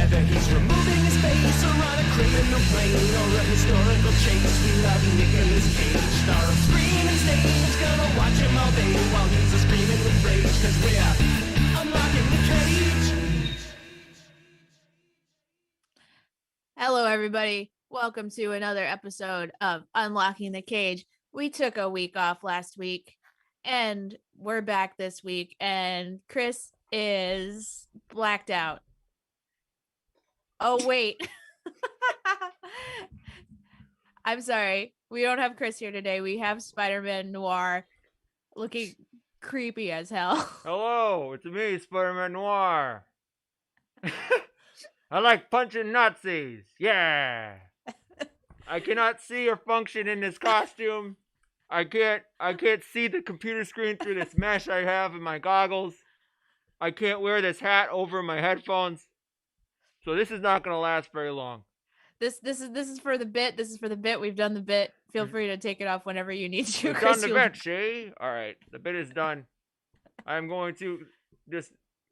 Whether he's removing his face or on a criminal plane or a historical chase, we love Nicolas Cage. Star of screaming stage, gonna watch him all day while he's a screaming with rage, cause we're unlocking the cage. Hello, everybody. Welcome to another episode of Unlocking the Cage. We took a week off last week, and we're back this week, and Chris is blacked out. Oh, wait. I'm sorry. We don't have Chris here today. We have Spider-Man Noir looking creepy as hell. Hello, it's me, Spider-Man Noir. I like punching Nazis. Yeah. I cannot see or function in this costume. I can't see the computer screen through this mesh I have in my goggles. I can't wear this hat over my headphones. So this is not going to last very long. This is for the bit. This is for the bit. We've done the bit. Feel free to take it off whenever you need to. We've done the bit, see? All right, the bit is done. I'm going to just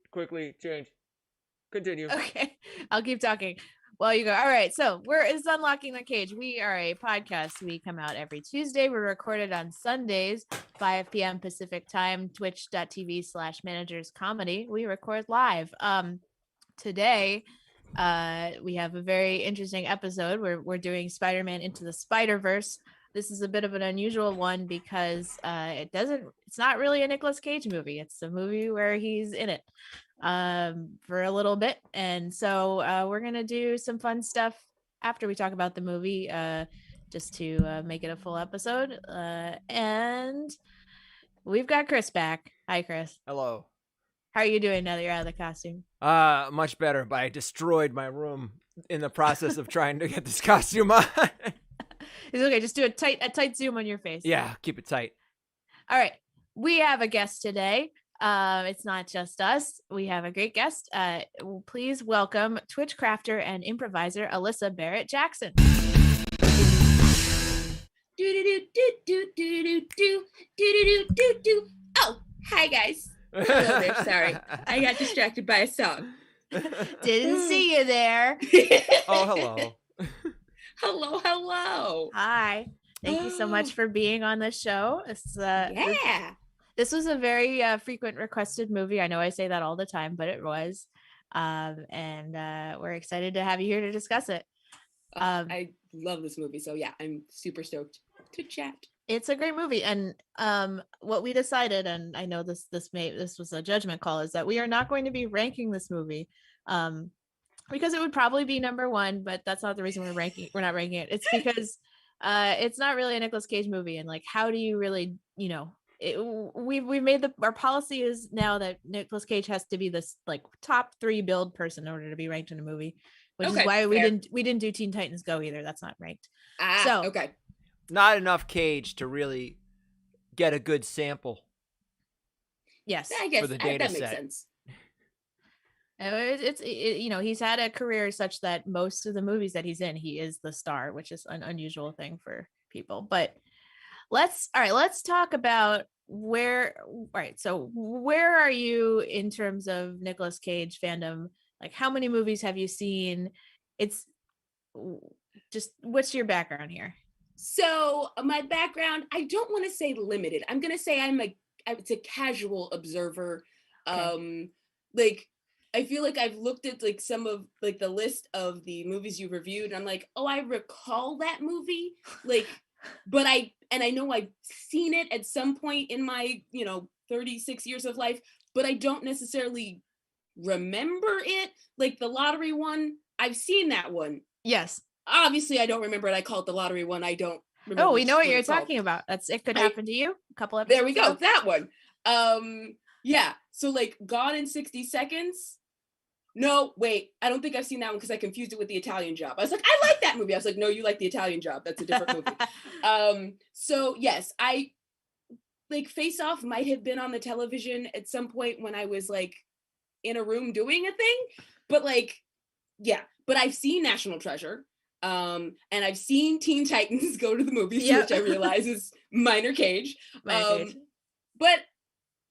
quickly change. Continue. Okay, I'll keep talking while you go. All right, so it's Unlocking the Cage. We are a podcast. We come out every Tuesday. We're recorded on Sundays, 5 p.m. Pacific time, twitch.tv/managerscomedy. We record live. Today, we have a very interesting episode where we're doing Spider-Man Into the Spider-Verse. This is a bit of an unusual one because it's not really a Nicolas Cage movie. It's a movie where he's in it for a little bit. And so we're going to do some fun stuff after we talk about the movie, just to make it a full episode. And we've got Chris back. Hi, Chris. Hello. How are you doing now that you're out of the costume? Much better, but I destroyed my room in the process of trying to get this costume on. It's okay. Just do a tight zoom on your face. Yeah, keep it tight. All right. We have a guest today. It's not just us. We have a great guest. Please welcome Twitch crafter and improviser Alyssa Barrett Jackson. Oh, hi guys. Hello there. Sorry, I got distracted by a song. Didn't see you there. Oh, hello. Hello. Hi. Thank you so much for being on the show. This was a very frequent requested movie. I know I say that all the time, but it was. And we're excited to have you here to discuss it. I love this movie, so yeah, I'm super stoked to chat. It's a great movie, and what we decided, and I know this was a judgment call, is that we are not going to be ranking this movie, because it would probably be number one, but that's not the reason we're not ranking it. It's because it's not really a Nicolas Cage movie, and like, how do you really, we've made our policy is now that Nicolas Cage has to be this like top 3 build person in order to be ranked in a movie, which is why we didn't do Teen Titans Go either. That's not ranked. Okay. Not enough Cage to really get a good sample. Yes, I guess for the data that set. makes sense. He's had a career such that most of the movies that he's in, he is the star, which is an unusual thing for people. But let's talk about so where are you in terms of Nicolas Cage fandom? Like, how many movies have you seen? It's just, what's your background here? So my background, I don't want to say limited. I'm gonna say it's a casual observer. Okay. Like, I feel like I've looked at like some of like the list of the movies you reviewed, and I'm like, oh, I recall that movie. Like, but I know I've seen it at some point in my 36 years of life, but I don't necessarily remember it. Like the lottery one, I've seen that one. Yes. Obviously, I don't remember it. I call it the lottery one. I don't remember. Oh, we know what you're talking about. It could happen to you. A couple episodes There we go. ago. That one. Yeah. So like Gone in 60 Seconds. No, wait. I don't think I've seen that one because I confused it with The Italian Job. I was like, I like that movie. I was like, no, you like The Italian Job. That's a different movie. So yes, I like Face Off might have been on the television at some point when I was like in a room doing a thing, but like, yeah. But I've seen National Treasure. And I've seen Teen Titans Go to the movies, which I realize is minor Cage. But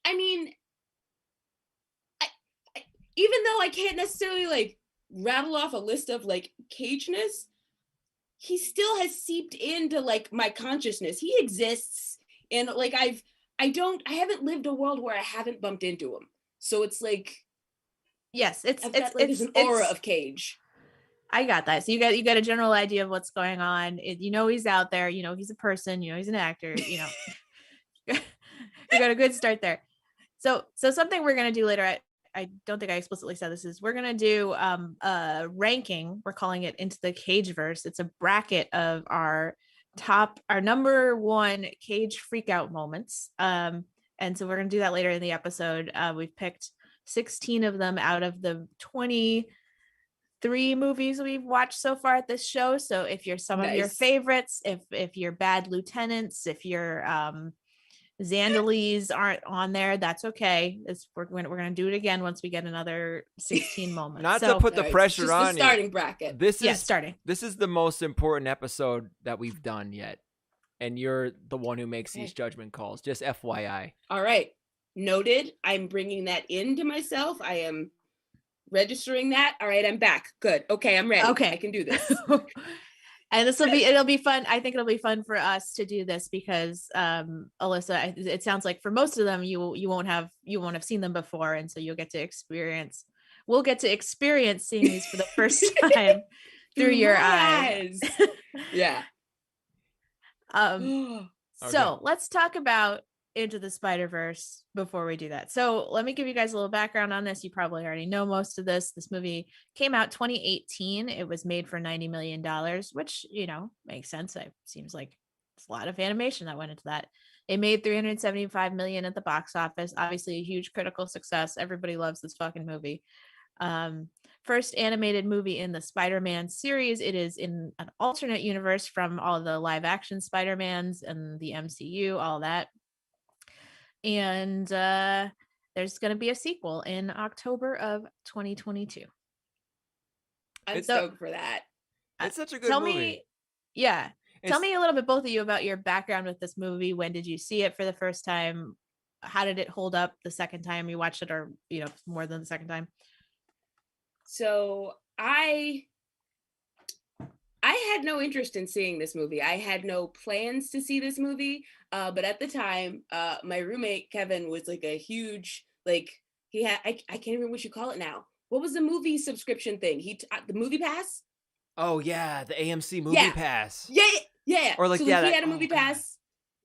I mean, even though I can't necessarily like rattle off a list of like cageness, he still has seeped into like my consciousness. He exists, and like I haven't lived a world where I haven't bumped into him. So it's like, Yes, it's I've got like it's an aura it's- of Cage. I got that. So you got a general idea of what's going on. You know he's out there. You know he's a person. You know he's an actor. You know, you got a good start there. So something we're gonna do later. I don't think I explicitly said this, is we're gonna do a ranking. We're calling it Into the Cageverse. It's a bracket of our number one Cage freakout moments. And so we're gonna do that later in the episode. We've picked 16 of them out of the 23 movies we've watched so far at this show. So if you're some of your Nice. favorites, if you're Bad Lieutenants, if you're Xandalis aren't on there, that's okay. We're gonna do it again once we get another 16 moments. Not So, to put the Nice. pressure Just on the starting bracket. This yeah, is starting. this is the most important episode that we've done yet, and you're the one who makes these Okay. judgment calls. Just FYI. All right. Noted. I'm bringing that into myself. I am registering that. All right, I'm back. Good. Okay, I'm ready. Okay. I can do this. And it'll be fun. I think it'll be fun for us to do this because Alyssa, it sounds like for most of them you won't have seen them before, and so we'll get to experience seeing these for the first time through your eyes. Yeah. So let's talk about Into the Spider-Verse before we do that. So let me give you guys a little background on this. You probably already know most of this. This movie came out 2018. It was made for $90 million, which, you know, makes sense. It seems like it's a lot of animation that went into that. It made $375 million at the box office. Obviously a huge critical success. Everybody loves this fucking movie. First animated movie in the Spider-Man series. It is in an alternate universe from all the live action Spider-Mans and the MCU, all that. And there's going to be a sequel in October of 2022. I'm So- stoked for that. It's such a good Tell movie. me, yeah. Tell It's- me a little bit, both of you, about your background with this movie. When did you see it for the first time? How did it hold up the second time you watched it, or, you know, more than the second time? So I had no interest in seeing this movie. I had no plans to see this movie. But at the time, my roommate Kevin was like a huge, like, he had, I can't even remember what you call it now. What was the movie subscription thing? The Movie Pass? Oh yeah, the AMC Movie Yeah. Pass. Yeah. Or like, so yeah, he that- had a oh, movie God. pass.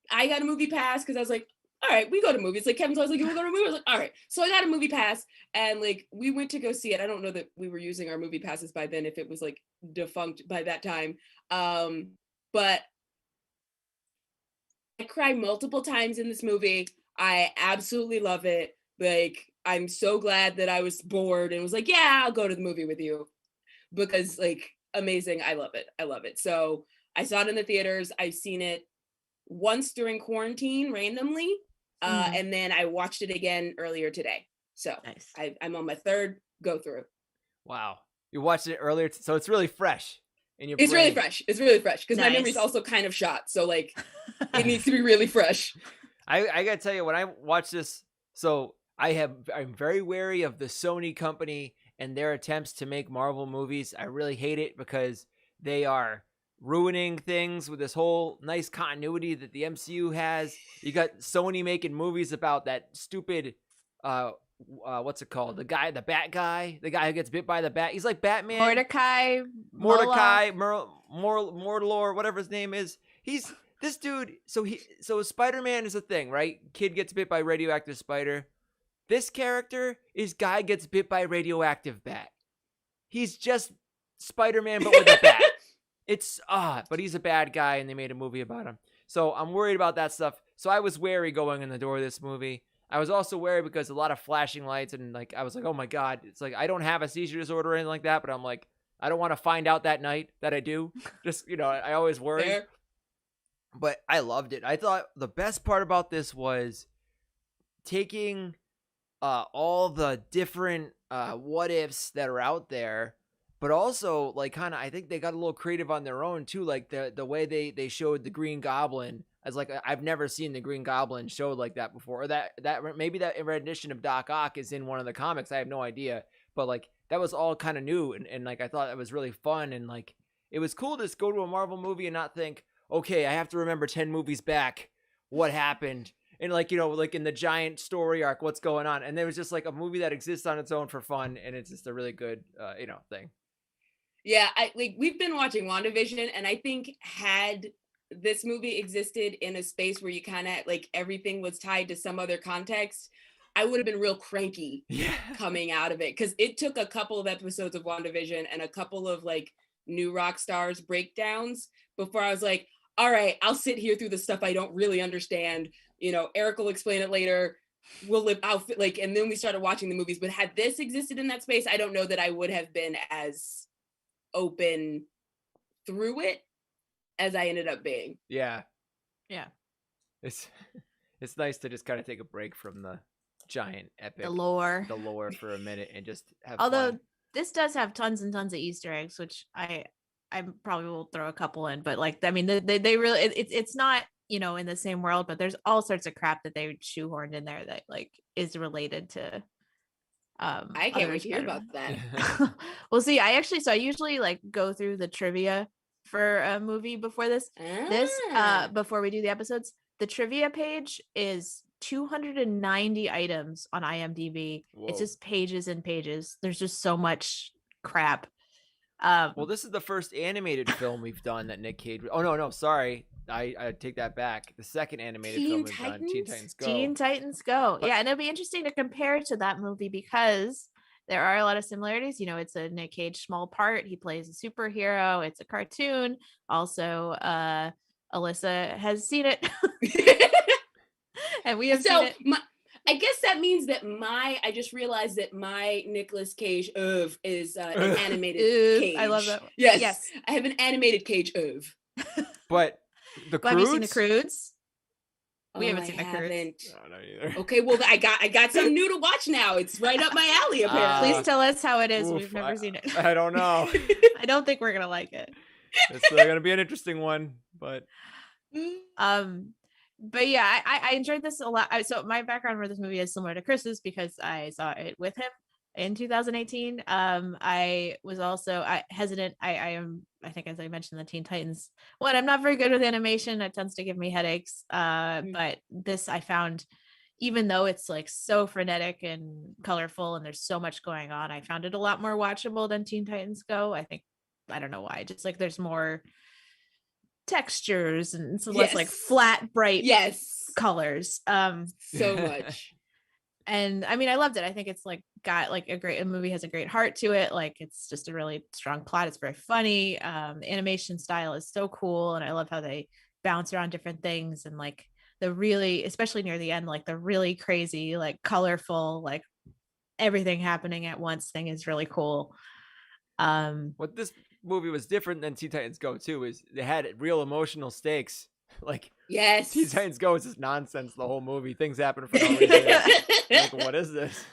I got a movie pass because I was like, all right, we go to movies. Like Kevin's always like, you want to go to a movie? I was like, all right. So I got a movie pass and like we went to go see it. I don't know that we were using our movie passes by then, if it was like defunct by that time. But I cry multiple times in this movie. I absolutely love it. Like, I'm so glad that I was bored and was like, yeah, I'll go to the movie with you. Because like, amazing. I love it. I love it. So I saw it in the theaters. I've seen it once during quarantine randomly. And then I watched it again earlier today. So Nice. I'm on my third go through. Wow, you watched it earlier, so it's really fresh in your. It's brain. really fresh. It's really fresh because my memory's Nice. also kind of shot. So like it needs to be really fresh. I gotta tell you, when I watch this, so I'm very wary of the Sony company and their attempts to make Marvel movies. I really hate it because they are ruining things with this whole nice continuity that the MCU has. You got Sony making movies about that stupid, what's it called? The bat guy, the guy who gets bit by the bat. He's like Batman. Mordecai, Morlor, whatever his name is. He's this dude. So Spider-Man is a thing, right? Kid gets bit by radioactive spider. This character is guy gets bit by radioactive bat. He's just Spider-Man, but with a bat. It's but he's a bad guy, and they made a movie about him. So I'm worried about that stuff. So I was wary going in the door of this movie. I was also wary because a lot of flashing lights, and like I was like, oh my god, it's like I don't have a seizure disorder or anything like that, but I'm like, I don't want to find out that night that I do. Just, you know, I always worry. Fair. But I loved it. I thought the best part about this was taking all the different what ifs that are out there, but also like kind of I think they got a little creative on their own too, like the way they showed the Green Goblin as like I've never seen the Green Goblin showed like that before, or that maybe that rendition of Doc Ock is in one of the comics. I have no idea, but like that was all kind of new, and like I thought it was really fun, and like it was cool to just go to a Marvel movie and not think, okay, I have to remember 10 movies back what happened, and like, you know, like in the giant story arc, what's going on. And there was just like a movie that exists on its own for fun, and it's just a really good you know, thing. Yeah, we've been watching WandaVision, and I think had this movie existed in a space where you kind of like everything was tied to some other context, I would have been real cranky Yeah. coming out of it, because it took a couple of episodes of WandaVision and a couple of like New Rockstars breakdowns before I was like, all right, I'll sit here through the stuff I don't really understand. You know, Eric will explain it later. We'll live out like, and then we started watching the movies. But had this existed in that space, I don't know that I would have been as open through it as I ended up being. Yeah. Yeah. It's nice to just kind of take a break from the giant epic The lore. For a minute and just have Although fun. this does have tons and tons of Easter eggs, which I probably will throw a couple in, but like, I mean, they really, it's not, you know, in the same world, but there's all sorts of crap that they shoehorned in there that like is related to I can't other wait to hear about Spider-Man. that. Well, see, I usually like go through the trivia for a movie before this Ah. before we do the episodes. The trivia page is 290 items on IMDb. Whoa. It's just pages and pages. There's just so much crap. Well, this is the first animated film we've done that Nick Cage. Oh no, sorry, I take that back. The second animated Teen film we've done, Teen Titans? Titans Go. Teen Titans Go. But- Yeah, and it'll be interesting to compare to that movie because there are a lot of similarities. You know, it's a Nick Cage small part. He plays a superhero. It's a cartoon. Also, Alyssa has seen it. And we have So seen it. I guess that means that I just realized that my Nicolas Cage oeuvre is an animated Cage. I love that. Yes. Yes. I have an animated Cage oeuvre. But the Have you seen the Croods? Croods? We haven't I seen the Croods. haven't. I don't know either. Okay, well I got some new to watch now. It's right up my alley apparently. Please tell us how it is. Oof, We've never seen it. I don't know. I don't think we're gonna like it. It's gonna be an interesting one, but But yeah, I enjoyed this a lot. So my background for this movie is similar to Chris's because I saw it with him in 2018. I was also hesitant. I think, as I mentioned, the Teen Titans one, I'm not very good with animation. It tends to give me headaches. But this I found, even though it's like so frenetic and colorful and there's so much going on, I found it a lot more watchable than Teen Titans Go. I don't know why. Just like there's more textures and it's less like Yes. flat, bright Yes. colors. So much. And I mean, I loved it. I think it's like got like a movie has a great heart to it. Like it's just a really strong plot. It's very funny. The animation style is so cool. And I love how they bounce around different things and like the really, especially near the end, like the really crazy, like colorful, like everything happening at once thing is really cool. what this movie was different than Teen Titans Go too is they had real emotional stakes. Like Yes. Teen Titans Go is just nonsense the whole movie. Things happen for no reason. Like, what is this?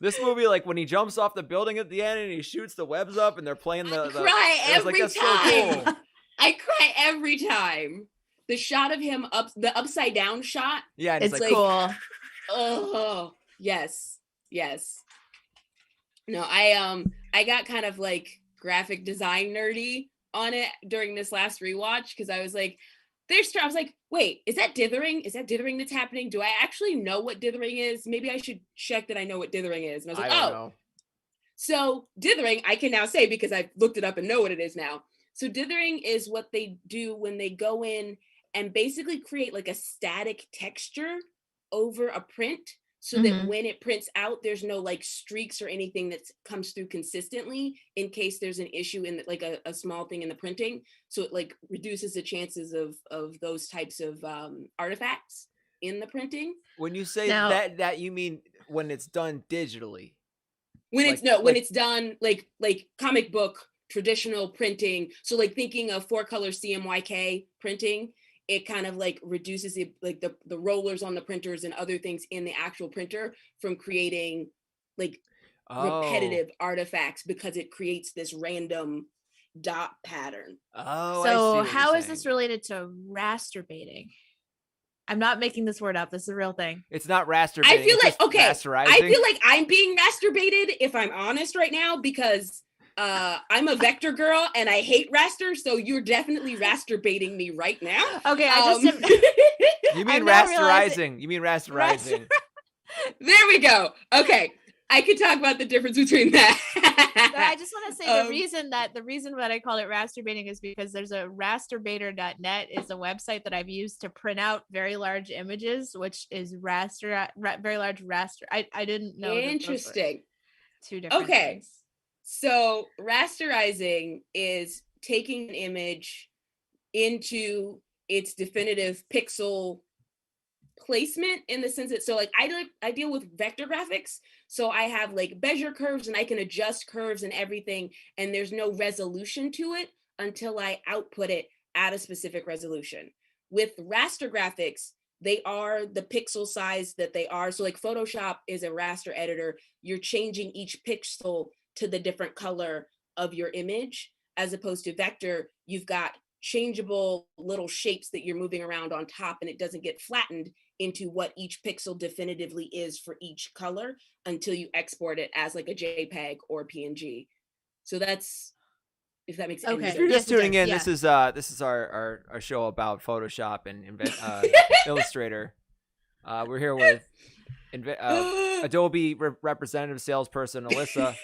This movie, like when he jumps off the building at the end and he shoots the webs up and they're playing I the cry I was like, every that's so time. cool. I cry every time. The shot of him the upside down shot. Yeah, and It's it's like- cool. Oh, yes. Yes. No, I got kind of like graphic design nerdy on it during this last rewatch because I was like, I was like, wait, is that dithering? Is that dithering that's happening? Do I actually know what dithering is? Maybe I should check that I know what dithering is. And I was I like, don't oh, know. so dithering, I can now say because I've looked it up and know what it is now. So dithering is what they do when they go in and basically create like a static texture over a print so that Mhm. when it prints out, there's no like streaks or anything that comes through consistently in case there's an issue in like a small thing in the printing. So it like reduces the chances of those types of artifacts in the printing. When you say Now- that you mean when it's done digitally. When Like- it's done like comic book traditional printing, so like thinking of 4-color CMYK printing, it kind of like reduces the rollers on the printers and other things in the actual printer from creating like repetitive artifacts because it creates this random dot pattern. Oh, I see So what you're how is saying. this related to masturbating? I'm not making this word up. This is a real thing. It's not masturbating. I feel it's like just okay. rasterizing. I feel like I'm being masturbated if I'm honest right now because I'm a vector girl and I hate raster. So you're definitely rasterbaiting me right now. Okay, I just You mean I'm now realizing- rasterizing? You mean rasterizing? There we go. Okay, I could talk about the difference between that. I just want to say the reason that I call it rasterbating is because there's a rasterbator.net is a website that I've used to print out very large images, which is very large raster. I didn't know. Interesting. Two different things. So rasterizing is taking an image into its definitive pixel placement in the sense that so like I deal with vector graphics, so I have like Bezier curves and I can adjust curves and everything, and there's no resolution to it until I output it at a specific resolution. With raster graphics, they are the pixel size that they are. So like Photoshop is a raster editor. You're changing each pixel to the different color of your image, as opposed to vector, you've got changeable little shapes that you're moving around on top, and it doesn't get flattened into what each pixel definitively is for each color until you export it as like a JPEG or PNG. So that's, if that makes sense. Okay. If you're just Yes, it tuning does, in, yeah. this is our show about Photoshop and Illustrator. We're here with Adobe representative salesperson Alyssa.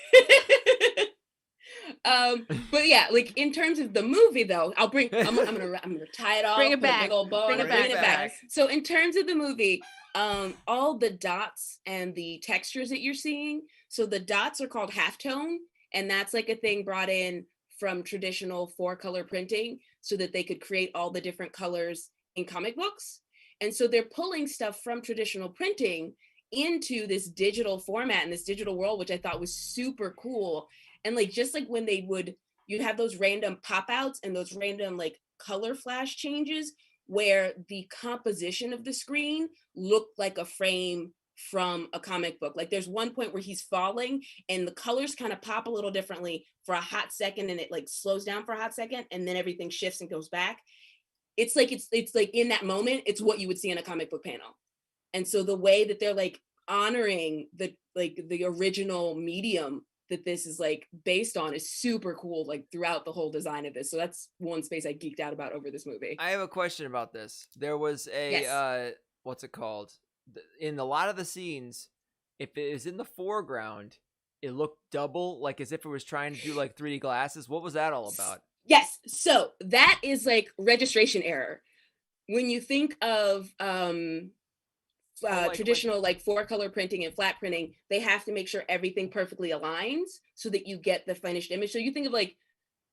But yeah, like in terms of the movie though, I'm gonna tie it all, Bring it put a back. big old bow, Bring it back, guys. So in terms of the movie, all the dots and the textures that you're seeing, so the dots are called halftone, and that's like a thing brought in from traditional 4-color printing so that they could create all the different colors in comic books. And so they're pulling stuff from traditional printing into this digital format and this digital world, which I thought was super cool. And like, just like when you'd have those random pop outs and those random like color flash changes where the composition of the screen looked like a frame from a comic book. Like there's one point where he's falling and the colors kind of pop a little differently for a hot second, and it like slows down for a hot second, and then everything shifts and goes back. It's like in that moment, it's what you would see in a comic book panel. And so the way that they're like honoring the original medium that this is like based on is super cool, like throughout the whole design of this. So that's one space I geeked out about over this movie. I have a question about this. There was a what's it called? In a lot of the scenes, if it is in the foreground, it looked double, like as if it was trying to do like 3D glasses. What was that all about? Yes, so that is like registration error. When you think of traditional like 4-color printing and flat printing, they have to make sure everything perfectly aligns so that you get the finished image. So you think of like,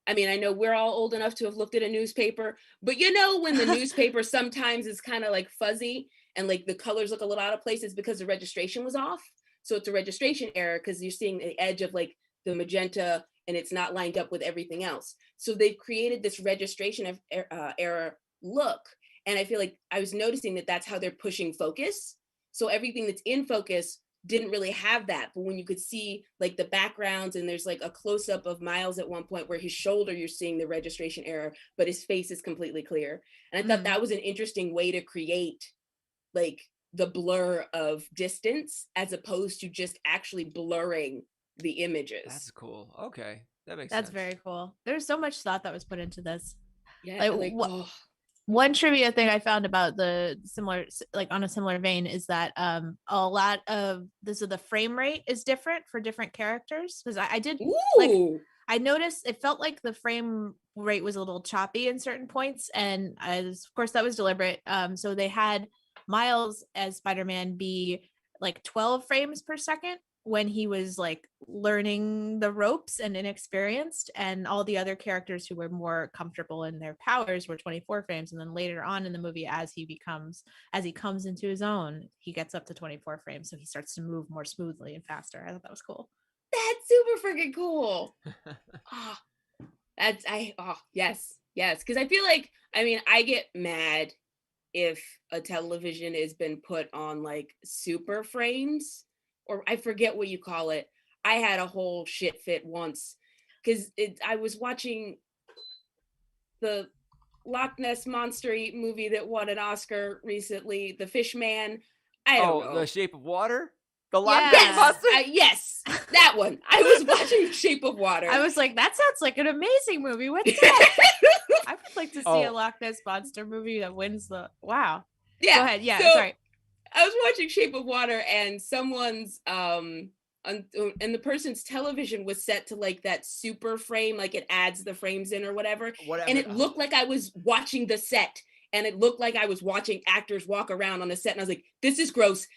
I mean, I know we're all old enough to have looked at a newspaper, but you know when the newspaper sometimes is kind of like fuzzy and like the colors look a little out of place, it's because the registration was off. So it's a registration error because you're seeing the edge of like the magenta and it's not lined up with everything else. So they've created this registration error look. And I feel like I was noticing that that's how they're pushing focus. So everything that's in focus didn't really have that. But when you could see like the backgrounds, and there's like a close up of Miles at one point where his shoulder, you're seeing the registration error, but his face is completely clear. And I thought that was an interesting way to create like the blur of distance as opposed to just actually blurring the images. That's cool. Okay. That makes That's sense. very cool. There's so much thought that was put into this. Yeah. One trivia thing I found about the similar, like on a similar vein, is that a lot of this of the frame rate is different for different characters. Because I did like, I noticed it felt like the frame rate was a little choppy in certain points, and of course that was deliberate. So they had Miles as Spider-Man be like 12 frames per second when he was like learning the ropes and inexperienced, and all the other characters who were more comfortable in their powers were 24 frames. And then later on in the movie, as he comes into his own, he gets up to 24 frames. So he starts to move more smoothly and faster. I thought that was cool. That's super freaking cool. Yes. Because I feel like, I mean, I get mad if a television has been put on like super frames, or I forget what you call it. I had a whole shit fit once because I was watching Loch Ness monster-y movie that won an Oscar recently, The Fish Man. I don't know. The Shape of Water? The Loch Yeah. Ness Yes, Monster? yes, that one. I was watching Shape of Water. I was like, that sounds like an amazing movie. What's that? I would like to see Oh. a Loch Ness monster movie that wins the. Wow. yeah. Go ahead. Yeah. so Sorry. I was watching Shape of Water, and someone's and the person's television was set to like that super frame, like it adds the frames in or whatever. Whatever. And it looked like I was watching the set, and it looked like I was watching actors walk around on the set, and I was like, this is gross.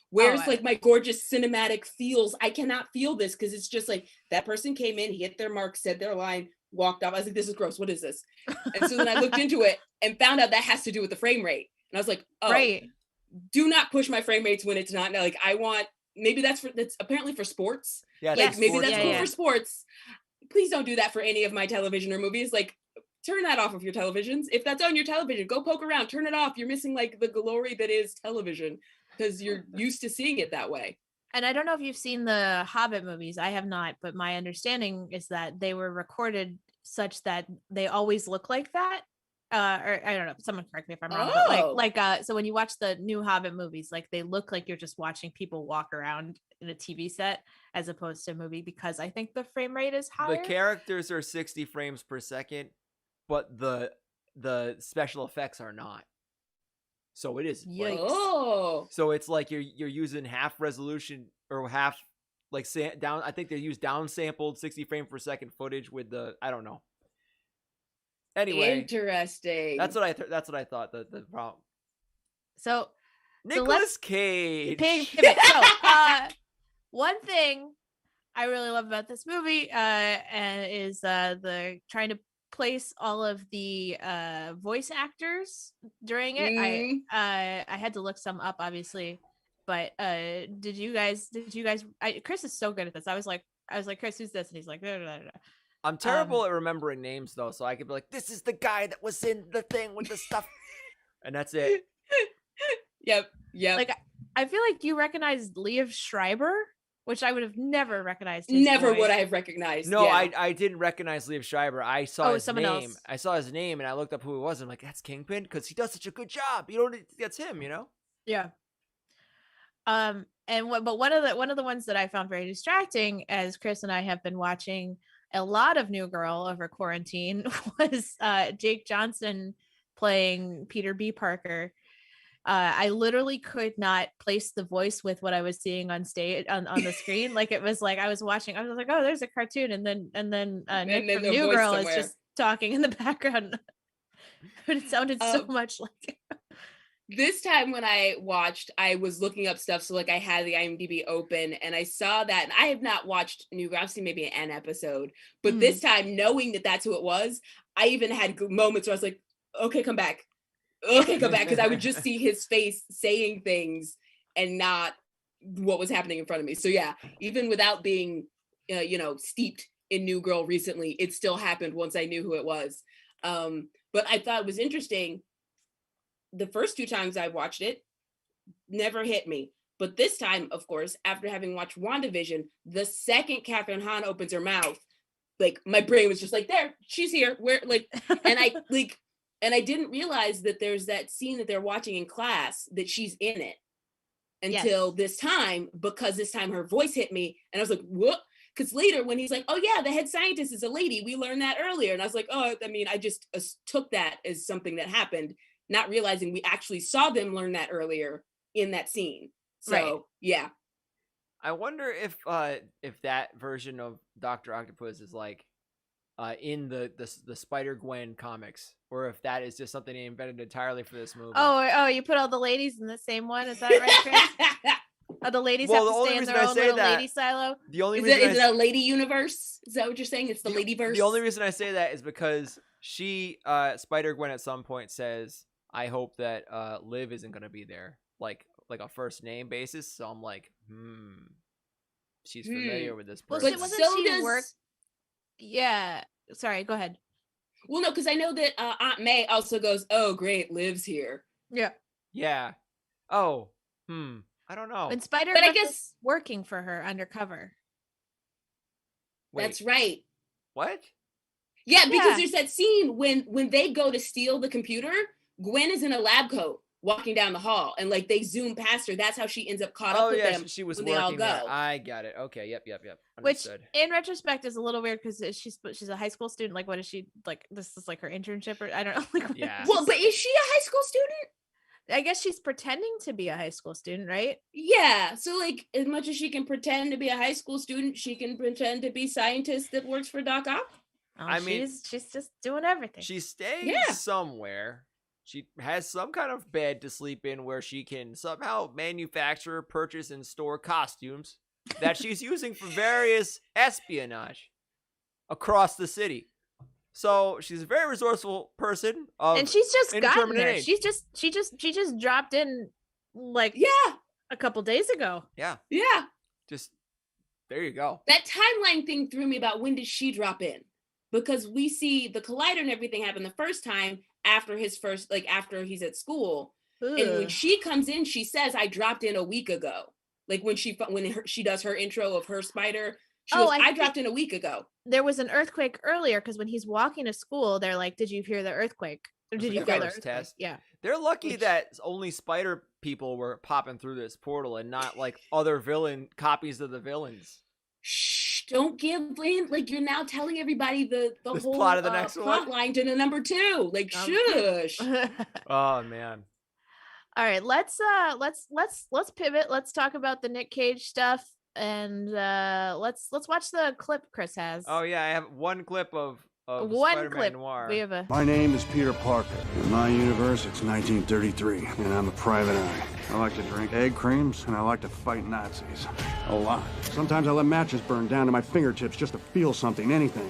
Where's like my gorgeous cinematic feels? I cannot feel this, because it's just like that person came in, hit their mark, said their line, walked off. I was like, this is gross. What is this? And so then I looked into it and found out that has to do with the frame rate. And I was like, oh, Right. do not push my frame rates when it's not. Like, I want, maybe that's apparently for sports. Yeah, Like, Yes. maybe sports that's Yeah, cool movie. yeah. for sports. Please don't do that for any of my television or movies. Like, turn that off of your televisions. If that's on your television, go poke around, turn it off. You're missing like the glory that is television, because you're used to seeing it that way. And I don't know if you've seen the Hobbit movies. I have not, but my understanding is that they were recorded such that they always look like that. Or I don't know. Someone correct me if I'm wrong. Oh. But so when you watch the new Hobbit movies, like they look like you're just watching people walk around in a TV set as opposed to a movie, because I think the frame rate is higher. The characters are 60 frames per second, but the special effects are not. So it is like, Yikes. Oh, so it's like you're using half resolution or half like down. I think they use down sampled 60 frame per second footage with the, I don't know. Anyway, interesting. that's what I thought the problem. So Nicolas Cage. pivot. So one thing I really love about this movie and is the trying to place all of the voice actors during it. I had to look some up, obviously, but did you guys Chris is so good at this. I was like Chris, who's this? And he's like da, da, da, da. I'm terrible at remembering names though, so I could be like, this is the guy that was in the thing with the stuff, and that's it. Yep. Like I feel like you recognized Liev Schreiber, which I would have never recognized. His Never voice. would I have recognized. No, yeah. I didn't recognize Liev Schreiber. I saw his someone name. else. I saw his name and I looked up who it was. I'm like, that's Kingpin, because he does such a good job. You know, that's him. You know. Yeah. But one of the ones that I found very distracting, as Chris and I have been watching a lot of New Girl over quarantine, was Jake Johnson playing Peter B. Parker. I literally could not place the voice with what I was seeing on stage on the screen. Like it was like I was like, oh, there's a cartoon, and then Nick then from the New voice Girl somewhere. is just talking in the background. But it sounded so much like This time when I watched, I was looking up stuff. So like I had the IMDb open and I saw that, and I have not watched New Girl. I've seen maybe an episode, but this time knowing that that's who it was, I even had moments where I was like, okay, come back. Okay, come back. Because I would just see his face saying things and not what was happening in front of me. So yeah, even without being, steeped in New Girl recently, it still happened once I knew who it was. But I thought it was interesting. The first two times I watched it, never hit me. But this time, of course, after having watched WandaVision, the second Catherine Hahn opens her mouth, like my brain was just like, there, she's here. Where and I didn't realize that there's that scene that they're watching in class that she's in it until this time, because this time her voice hit me and I was like, what? Because later when he's like, oh yeah, the head scientist is a lady. We learned that earlier. And I was like, oh, I mean, I just took that as something that happened, not realizing we actually saw them learn that earlier in that scene. So Right. yeah. I wonder if that version of Dr. Octopus is like in the Spider-Gwen comics, or if that is just something they invented entirely for this movie. Oh, you put all the ladies in the same one. Is that right, Chris? Oh, the ladies Well, the have to only stay in reason their I own say little that- lady silo. The only Is reason it a lady universe? Is that what you're saying? It's the ladyverse? The only reason I say that is because she Spider-Gwen at some point says, I hope that Liv isn't gonna be there, like a first name basis. So I'm like, she's familiar with this Well, person. But wasn't so she does- work? Yeah. Sorry, go ahead. Well, no, because I know that Aunt May also goes, oh, great, Liv's here. Yeah. Yeah. Oh. I don't know. And Spider But I was guess- working for her undercover. Wait, That's right. what? Yeah, because Yeah. there's that scene when they go to steal the computer, Gwen is in a lab coat walking down the hall, and like they zoom past her. That's how she ends up caught up with yeah, them she was when they all working there. go. I got it. Okay, yep. Which Understood. in retrospect is a little weird because she's a high school student. Like, what is she like? This is like her internship, or I don't know. Like, what Yeah. is Well, this? but is she a high school student? I guess she's pretending to be a high school student, right? Yeah. So like, as much as she can pretend to be a high school student, she can pretend to be scientist that works for Doc Ock. Oh, I mean, she's just doing everything. She stays Yeah. somewhere. She has some kind of bed to sleep in where she can somehow manufacture, purchase, and store costumes that she's using for various espionage across the city. So she's a very resourceful person. And she's just gotten indeterminate there. age. She just dropped in like Yeah. a couple days ago. Yeah, Yeah. just there you go. That timeline thing threw me about when did she drop in? Because we see the collider and everything happen the first time after his first, like after he's at school. And when Ugh. she comes in, she says, "I dropped in a week ago." Like when she does her intro of her spider, she Oh, goes, I "I think- dropped in a week ago." There was an earthquake earlier because when he's walking to school, they're like, "Did you hear the earthquake? Or It's did like you a feel the first earthquake?" test. Yeah. They're lucky Which- that only spider people were popping through this portal and not like other villain copies of the villains. Shh! Don't give in. Like you're now telling everybody the This whole plot of the next plot one? line to the number 2. Like Um, shush. Oh man. All right, let's pivot. Let's talk about the Nick Cage stuff, and let's watch the clip Chris has. Oh yeah, I have one clip of One Spider-Man clip. Noir. We have a My name is Peter Parker. In my universe, it's 1933, and I'm a private eye. I like to drink egg creams, and I like to fight Nazis. A lot. Sometimes I let matches burn down to my fingertips just to feel something, anything.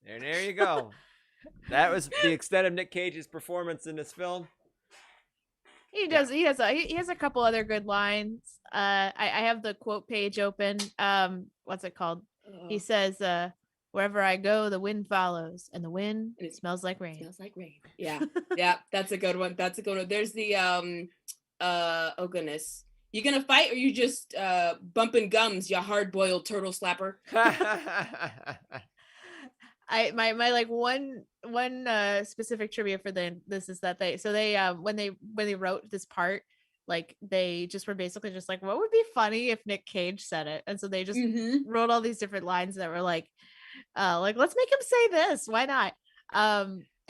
And there you go. That was the extent of Nick Cage's performance in this film. he has a couple other good lines. I have the quote page open. What's it called? He says, "Wherever I go, the wind follows, and the wind And it smells like rain." Smells like rain. Yeah. Yeah, that's a good one. That's a good one. There's the oh goodness. You gonna fight or you just bumping gums, you hard-boiled turtle slapper? My like one specific trivia for this is that they when they wrote this part, like they just were basically just like, what would be funny if Nick Cage said it, and so they just Mhm. wrote all these different lines that were like let's make him say this, why not?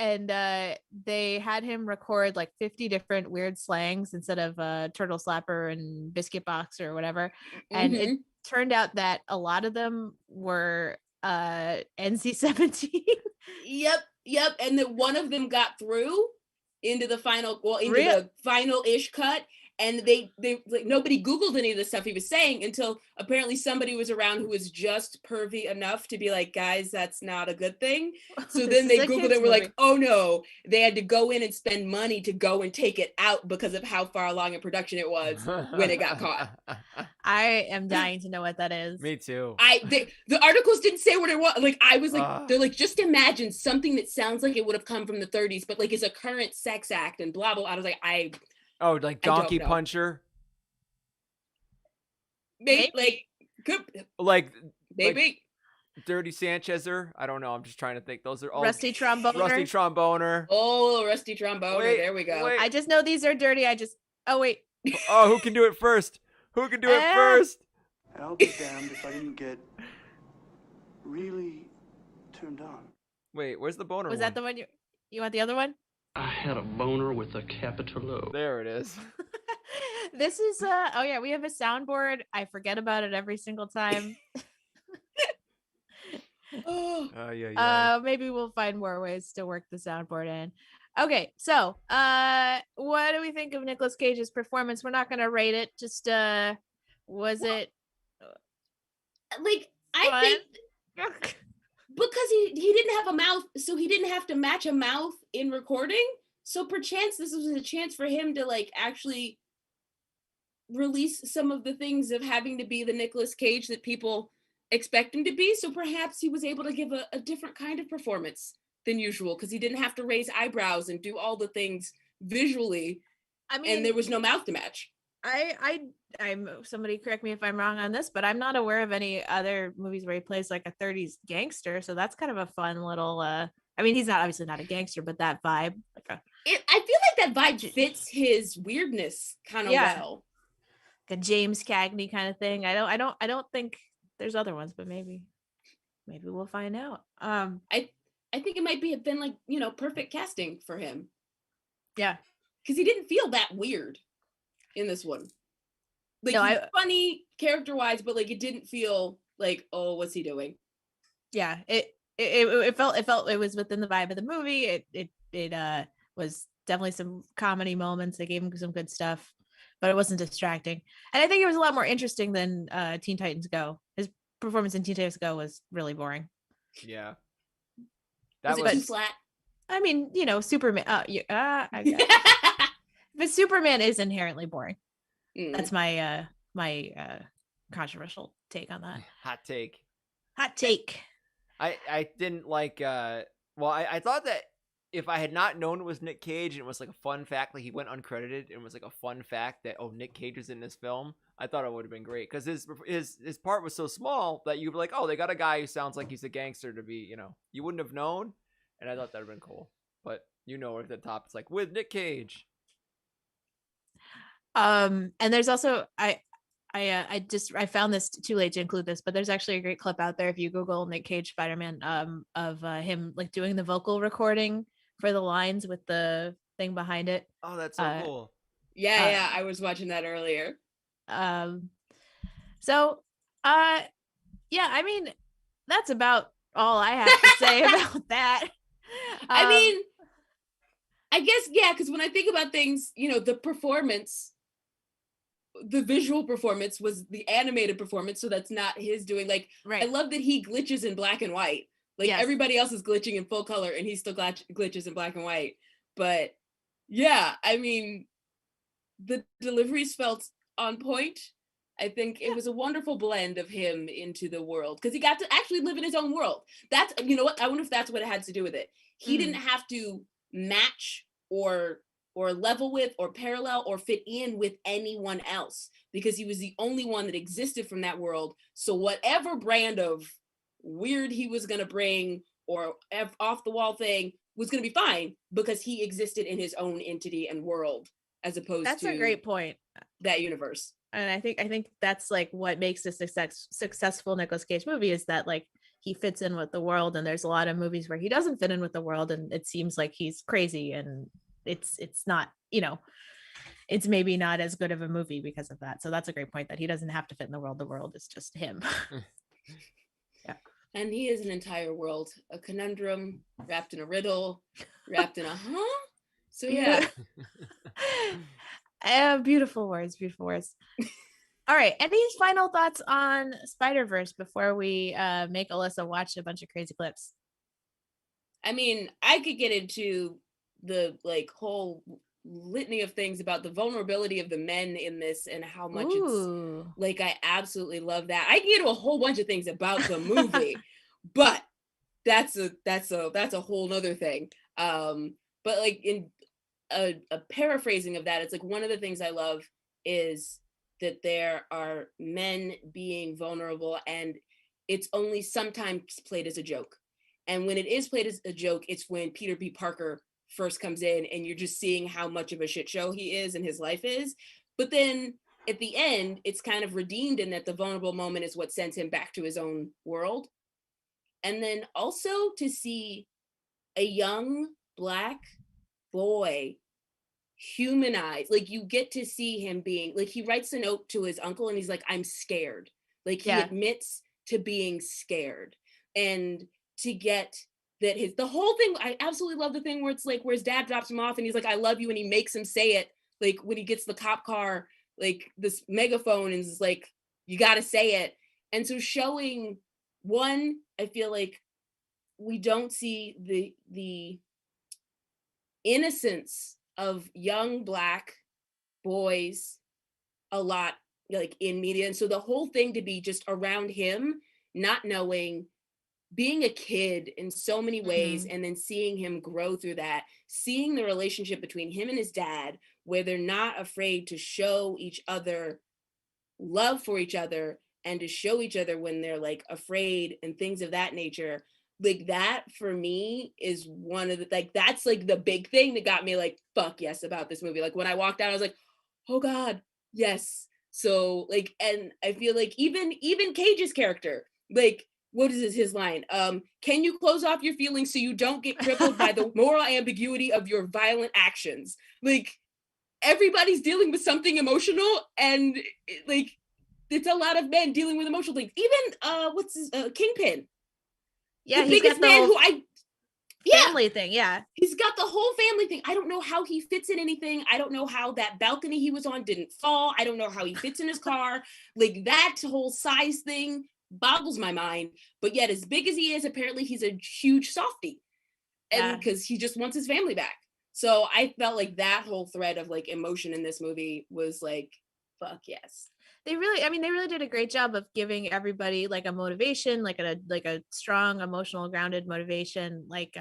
And they had him record like 50 different weird slangs instead of turtle slapper and biscuit box or whatever, and it Mhm. turned out that a lot of them were NC-17. Yep. And that one of them got through into the Really? the final-ish cut. And they like nobody Googled any of the stuff he was saying until apparently somebody was around who was just pervy enough to be like, guys, that's not a good thing. So This then they is a Googled it kids' and were like, movie. oh no, they had to go in and spend money to go and take it out because of how far along in production it was when it got caught. I am dying to know what that is. Me too. The articles didn't say what it was. Like I was like, Ah. they're like, just imagine something that sounds like it would have come from the 30s, but like is a current sex act and blah blah. I was like, Oh, like I don't Donkey know. Puncher? Maybe. like good Like maybe. Dirty Sanchezer? I don't know. I'm just trying to think. Those are all Rusty Tromboner. Rusty Tromboner. Oh, rusty trombone. Wait, There we go. wait. I just know these are dirty. Oh wait. Oh, who can do it first? Who can do it Ah. first? I'll be damned if I didn't get really turned on. Wait, where's the boner Was one? that the one you want the other one? I had a boner with a capital O. There it is. This is oh yeah, we have a soundboard. I forget about it every single time. Oh, Oh, yeah. Maybe we'll find more ways to work the soundboard in. Okay, so what do we think of Nicolas Cage's performance? We're not gonna rate it, just was it like I think fun? because he didn't have a mouth, so he didn't have to match a mouth in recording. So perchance this was a chance for him to like actually release some of the things of having to be the Nicolas Cage that people expect him to be. So perhaps he was able to give a different kind of performance than usual because he didn't have to raise eyebrows and do all the things visually, I mean, and there was no mouth to match. I'm somebody correct me if I'm wrong on this, but I'm not aware of any other movies where he plays like a 30s gangster. So that's kind of a fun little I mean, he's not obviously not a gangster, but that vibe. I feel like that vibe fits his weirdness kind of Yeah. well. Like a James Cagney kind of thing. I don't think there's other ones, but maybe we'll find out. I think it might have been like, perfect casting for him. Yeah. Because he didn't feel that weird in this one. Like, No, he's funny character-wise, but like it didn't feel like, oh, what's he doing? Yeah, it felt it was within the vibe of the movie. It was definitely some comedy moments. They gave him some good stuff, but it wasn't distracting. And I think it was a lot more interesting than Teen Titans Go. His performance in Teen Titans Go was really boring. Yeah. Was it too flat? I mean, Superman. I guess. But Superman is inherently boring. That's my controversial take on that. Hot take. Hot take. I didn't like I thought that if I had not known it was Nick Cage and it was like a fun fact, like he went uncredited and it was like a fun fact that Nick Cage was in this film, I thought it would have been great because his part was so small that you'd be like, oh, they got a guy who sounds like he's a gangster to be, you wouldn't have known, and I thought that would have been cool. But at the top it's like with Nick Cage. And there's also I found this too late to include this, but there's actually a great clip out there if you Google Nick Cage Spider-Man of him like doing the vocal recording for the lines with the thing behind it. Oh, that's so cool. Yeah, I was watching that earlier. So yeah, I mean, that's about all I have to say about that. I mean, I guess, yeah, because when I think about things, the performance, the visual performance was the animated performance, so that's not his doing. Like, right. I love that he glitches in black and white. Like, yes. Everybody else is glitching in full color, and he still glitches in black and white. But yeah, I mean, the deliveries felt on point. I think it was a wonderful blend of him into the world because he got to actually live in his own world. That's, what? I wonder if that's what it had to do with it. He didn't have to match or level with or parallel or fit in with anyone else because he was the only one that existed from that world. So whatever brand of weird he was going to bring or off the wall thing was going to be fine because he existed in his own entity and world as opposed to. That's a great point. That universe. And I think that's like what makes a successful Nicolas Cage movie is that like he fits in with the world, and there's a lot of movies where he doesn't fit in with the world and it seems like he's crazy and it's not, it's maybe not as good of a movie because of that. So that's a great point that he doesn't have to fit in the world is just him. Yeah. And he is an entire world, a conundrum wrapped in a riddle, wrapped in a so yeah. Beautiful words. All right, any final thoughts on Spider-Verse before we make Alyssa watch a bunch of crazy clips? I mean, I could get into the like whole litany of things about the vulnerability of the men in this and how much it's like I absolutely love that. I can get into a whole bunch of things about the movie, but that's a whole nother thing. But like in a paraphrasing of that, it's like one of the things I love is that there are men being vulnerable and it's only sometimes played as a joke. And when it is played as a joke, it's when Peter B. Parker first comes in and you're just seeing how much of a shit show he is and his life is. But then at the end, it's kind of redeemed in that the vulnerable moment is what sends him back to his own world. And then also to see a young Black boy humanized, like you get to see him being, like he writes a note to his uncle and he's like, I'm scared. Like he admits to being scared. And to get that the whole thing, I absolutely love the thing where it's like where his dad drops him off and he's like, I love you, and he makes him say it like when he gets the cop car, like this megaphone, and is like, you gotta say it. And so showing one, I feel like we don't see the innocence of young Black boys a lot like in media. And so the whole thing to be just around him, not knowing, being a kid in so many ways, and then seeing him grow through that, seeing the relationship between him and his dad, where they're not afraid to show each other love for each other and to show each other when they're like afraid and things of that nature. Like that for me is one of the, like, that's like the big thing that got me like, fuck yes about this movie. Like when I walked out, I was like, oh God, yes. So like, and I feel like even Cage's character, like, what is his line? Can you close off your feelings so you don't get crippled by the moral ambiguity of your violent actions? Like, everybody's dealing with something emotional, and like, it's a lot of men dealing with emotional things. Even what's his Kingpin? Yeah, the he's biggest got the man whole who I family thing. Yeah. He's got the whole family thing. I don't know how he fits in anything. I don't know how that balcony he was on didn't fall. I don't know how he fits in his car. Like that whole size thing boggles my mind. But yet, as big as he is, apparently he's a huge softie. And because he just wants his family back. So I felt like that whole thread of like emotion in this movie was like, fuck yes. They really did a great job of giving everybody like a motivation, like a strong, emotional, grounded motivation, like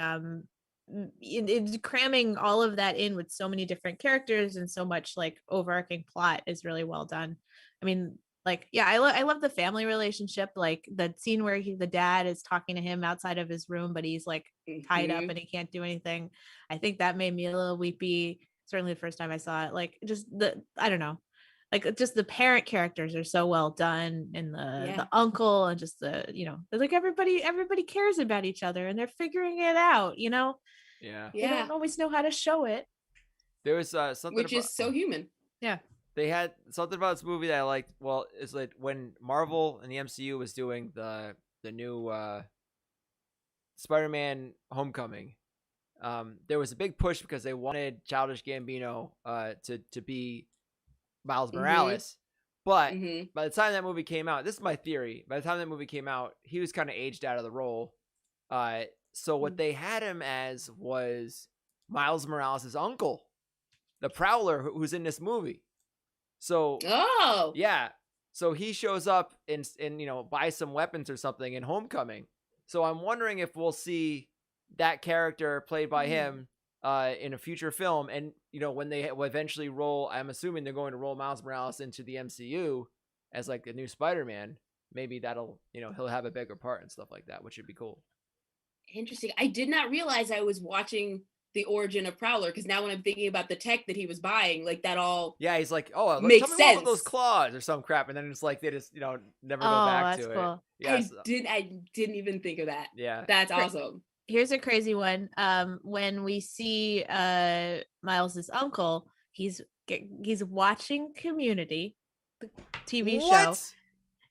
in cramming all of that in with so many different characters and so much like overarching plot is really well done. I mean, like, yeah, I love the family relationship, like the scene where the dad is talking to him outside of his room, but he's like tied up and he can't do anything. I think that made me a little weepy. Certainly the first time I saw it, like just I don't know. Like just the parent characters are so well done, and the uncle, and just the, like everybody cares about each other and they're figuring it out, Yeah. They don't always know how to show it. There was something which is so human. Yeah. They had something about this movie that I liked. Well, it's like when Marvel and the MCU was doing the new Spider-Man Homecoming. There was a big push because they wanted Childish Gambino to be Miles Morales, but by the time that movie came out, this is my theory, by the time that movie came out, he was kind of aged out of the role. So what they had him as was Miles Morales' uncle, the Prowler, who's in this movie. So yeah, so he shows up and buys some weapons or something in Homecoming. So I'm wondering if we'll see that character played by him in a future film, and when they eventually roll, I'm assuming they're going to roll Miles Morales into the MCU as like a new Spider-Man. Maybe that'll he'll have a bigger part and stuff like that, which would be cool. Interesting. I did not realize I was watching the origin of Prowler, because now when I'm thinking about the tech that he was buying, like that all he's like, oh, makes tell me sense. more about those claws or some crap, and then it's like they just never go back to cool. it. Yeah, I didn't even think of that. Yeah, that's awesome. Here's a crazy one. When we see Miles's uncle, he's watching Community, the TV show.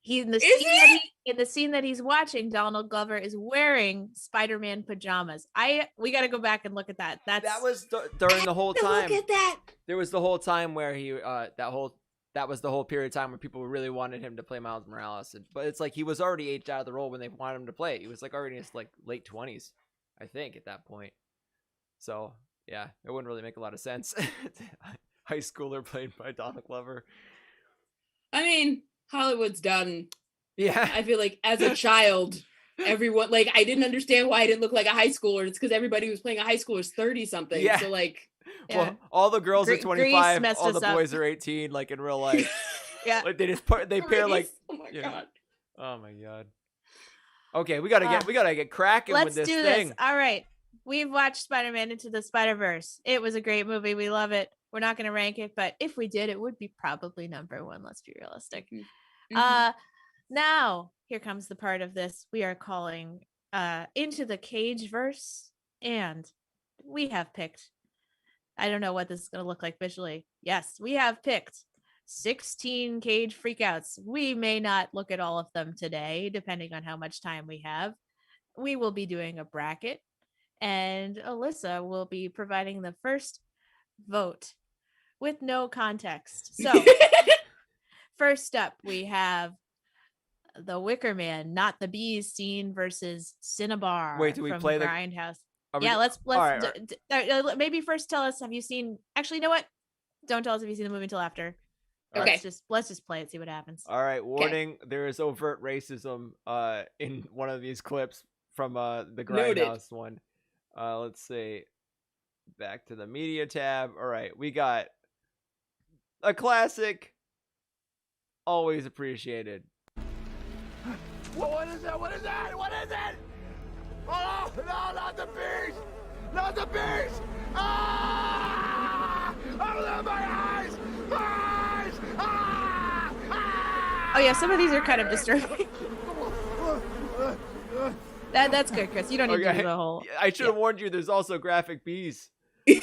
In the scene that he's watching, Donald Glover is wearing Spider-Man pajamas. We got to go back and look at that. That was during the whole time. Look at that. There was the whole time where he that was the whole period of time where people really wanted him to play Miles Morales, but it's like he was already aged out of the role when they wanted him to play it. He was like already in his like late 20s. I think at that point. So yeah, it wouldn't really make a lot of sense. High schooler played by Donald Glover. I mean, Hollywood's done. Yeah. I feel like as a child, everyone, like, I didn't understand why I didn't look like a high schooler. It's because everybody who's playing a high schooler is 30 something. Yeah. So like, well, all the girls are 25, all the boys up. are 18, like in real life. Yeah. Like they pair like, oh my God. Oh my God. Okay, we gotta get cracking with this thing. Let's do this. All right. We've watched Spider-Man Into the Spider-Verse. It was a great movie. We love it. We're not going to rank it, but if we did, it would be probably number one. Let's be realistic. Now, here comes the part of this we are calling Into the Cage verse, and we have picked, I don't know what this is going to look like visually. Yes, we have picked 16 Cage freakouts. We may not look at all of them today, depending on how much time we have. We will be doing a bracket, and Alyssa will be providing the first vote with no context. So, first up, we have the Wicker Man, Not the Bees scene versus Cinnabar. Wait, do we play the Grindhouse? Yeah, let's maybe first tell us, have you seen, actually, you know what? Don't tell us if you've seen the movie until after. Okay. Let's just play it, see what happens. All right, warning, there is overt racism in one of these clips from the Grindhouse one. Let's see. Back to the media tab. All right, we got a classic. Always appreciated. What is that? What is that? What is it? Oh, no, not the beast! Not the beast! Ah! Oh, my eyes! My eyes! Ah! Ah! Oh yeah, some of these are kind of disturbing. That's good, Chris. You don't need to do the whole. I should have warned you. There's also graphic bees. And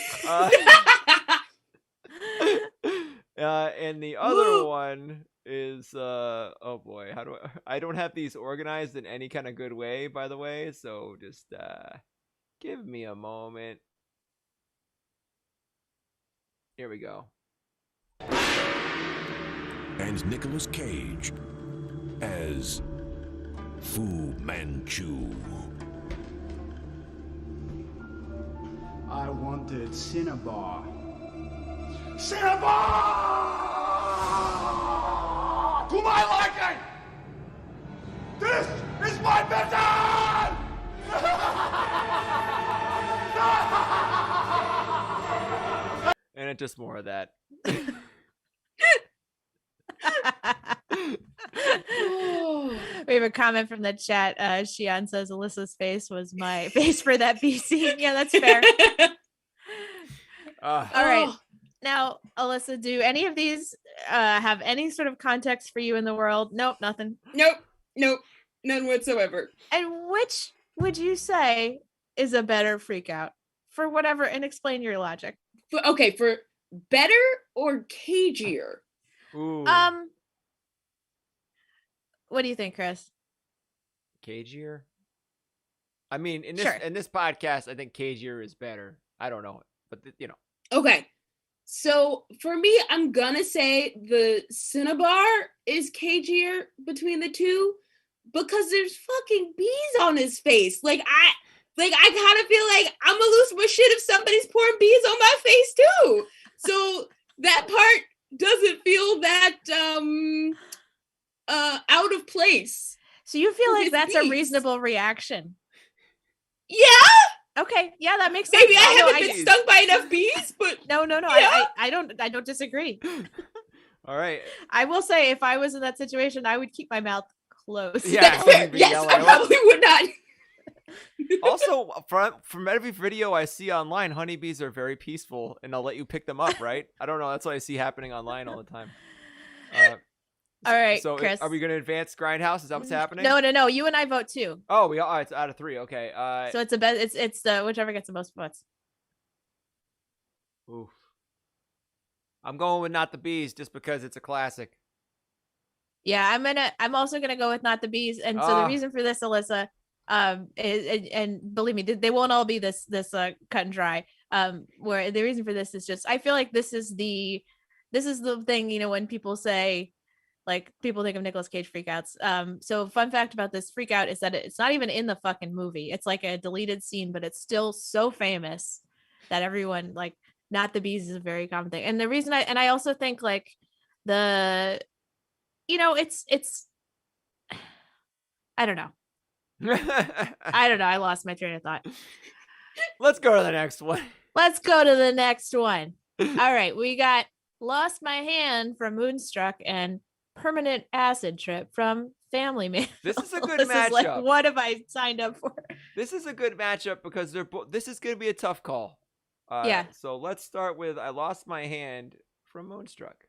the other one is oh boy, how do I don't have these organized in any kind of good way, by the way, so just give me a moment. Here we go. And Nicolas Cage as Fu Manchu. I wanted Cinnabar. Cinnabar! To my liking! This is my mission! And it's just more of that. We have a comment from the chat. Shion says Alyssa's face was my face for that BC. Yeah, that's fair. All right. Now, Alyssa, do any of these have any sort of context for you in the world? Nope, nothing. Nope, none whatsoever. And which would you say is a better freak out for whatever? And explain your logic. Okay, for better or cagier? Ooh. What do you think, Chris? Cagier? I mean, in Sure. this podcast, I think cagier is better. I don't know, but you know. Okay, so for me, I'm gonna say the Cinnabar is cagier between the two because there's fucking bees on his face. I kind of feel like I'm gonna lose my shit if somebody's pouring bees on my face too. So that part doesn't feel that out of place. So you feel like His that's a bees. reasonable reaction? Yeah, Okay, yeah, that makes sense. maybe I No, haven't been stung by enough bees, but No, Yeah. I don't disagree. All right. I will say if I was in that situation, I would keep my mouth closed. Yeah, that's I wouldn't fair. be Yes, yelling. I probably would not. Also, from every video I see online, honeybees are very peaceful, and they'll let you pick them up, right? I don't know. That's what I see happening online all the time. All right, So Chris. are we going to advance Grindhouse? Is that what's happening? No. You and I vote too. Oh, it's out of 3. Okay. So it's a bet. It's the whichever gets the most votes. Oof. I'm going with Not the Bees just because it's a classic. Yeah, I'm also gonna go with Not the Bees, and so the reason for this, Alyssa, is, and believe me, they won't all be this cut and dry. Where the reason for this is just I feel like this is the thing, you know, when people say, like, people think of Nicolas Cage freakouts. So fun fact about this freakout is that it's not even in the fucking movie. It's like a deleted scene, but it's still so famous that everyone, like, Not the Bees is a very common thing. And the reason I also think, like, the, you know, it's I don't know. I don't know. I lost my train of thought. Let's go to the next one. Let's go to the next one. All right, we got Lost My Hand from Moonstruck and Permanent Acid Trip from Family Man. This is a good This is like, matchup. what have I signed up for? This is a good matchup because they're this is going to be a tough call. Yeah. So let's start with I Lost My Hand from Moonstruck.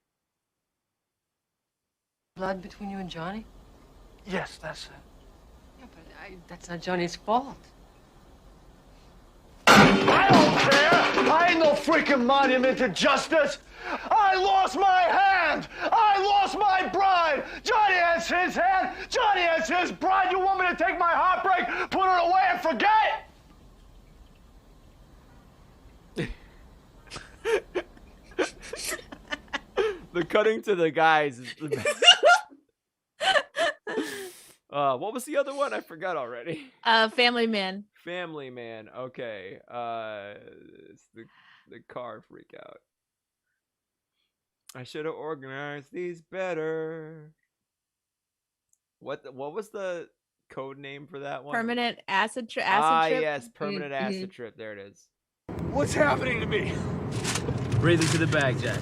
Blood between you and Johnny? Yes, that's it. Yeah, but that's not Johnny's fault. I don't care! I ain't no freaking monument to justice! I lost my hand! I lost my bride! Johnny has his hand! Johnny has his bride! You want me to take my heartbreak, put it away, and forget? The cutting to the guys is the best. What was the other one? I forgot already. Family Man. Family Man. Okay. It's the car freak out. I should have organized these better. What was the code name for that one? Permanent Acid Trip. Yes, Permanent Mm-hmm. Acid Trip. There it is. What's happening to me? Breathe into the bag, Jack.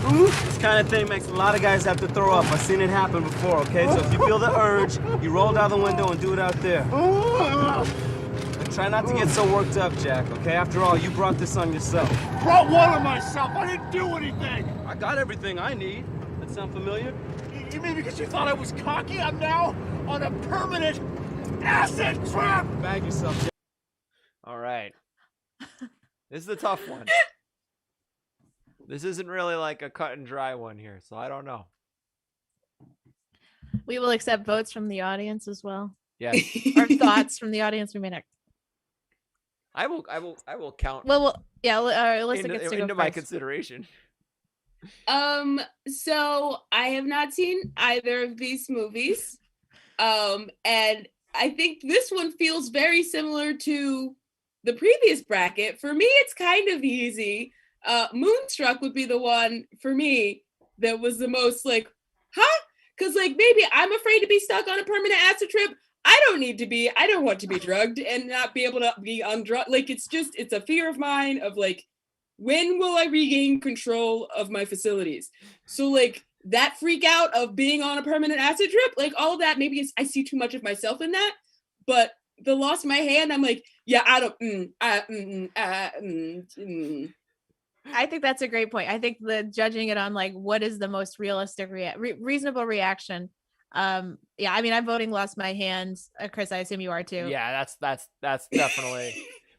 This kind of thing makes a lot of guys have to throw up. I've seen it happen before, okay? So if you feel the urge, you roll down the window and do it out there. And try not to get so worked up, Jack, okay? After all, you brought this on yourself. Brought what on myself? I didn't do anything. I got everything I need. That sound familiar? You mean because you thought I was cocky? I'm now on a permanent acid trip. Bag yourself, Jack. All right. This is a tough one. This isn't really like a cut and dry one here, so I don't know. We will accept votes from the audience as well. Yes. Or thoughts from the audience. We may not. I will count Well, yeah. Alyssa gets to go into my first. consideration. So I have not seen either of these movies. And I think this one feels very similar to the previous bracket. For me, it's kind of easy. Moonstruck would be the one for me that was the most like, huh? Because like maybe I'm afraid to be stuck on a permanent acid trip. I don't need to be. I don't want to be drugged and not be able to be undrugged. Like it's a fear of mine of like, when will I regain control of my facilities? So like that freak out of being on a permanent acid trip, like all of that, maybe I see too much of myself in that. But the loss of my hand, I'm like, yeah, I don't. I think that's a great point. I think the judging it on like what is the most realistic reasonable reaction. Yeah, I mean, I'm voting lost my hands. Chris, I assume you are too. Yeah, that's definitely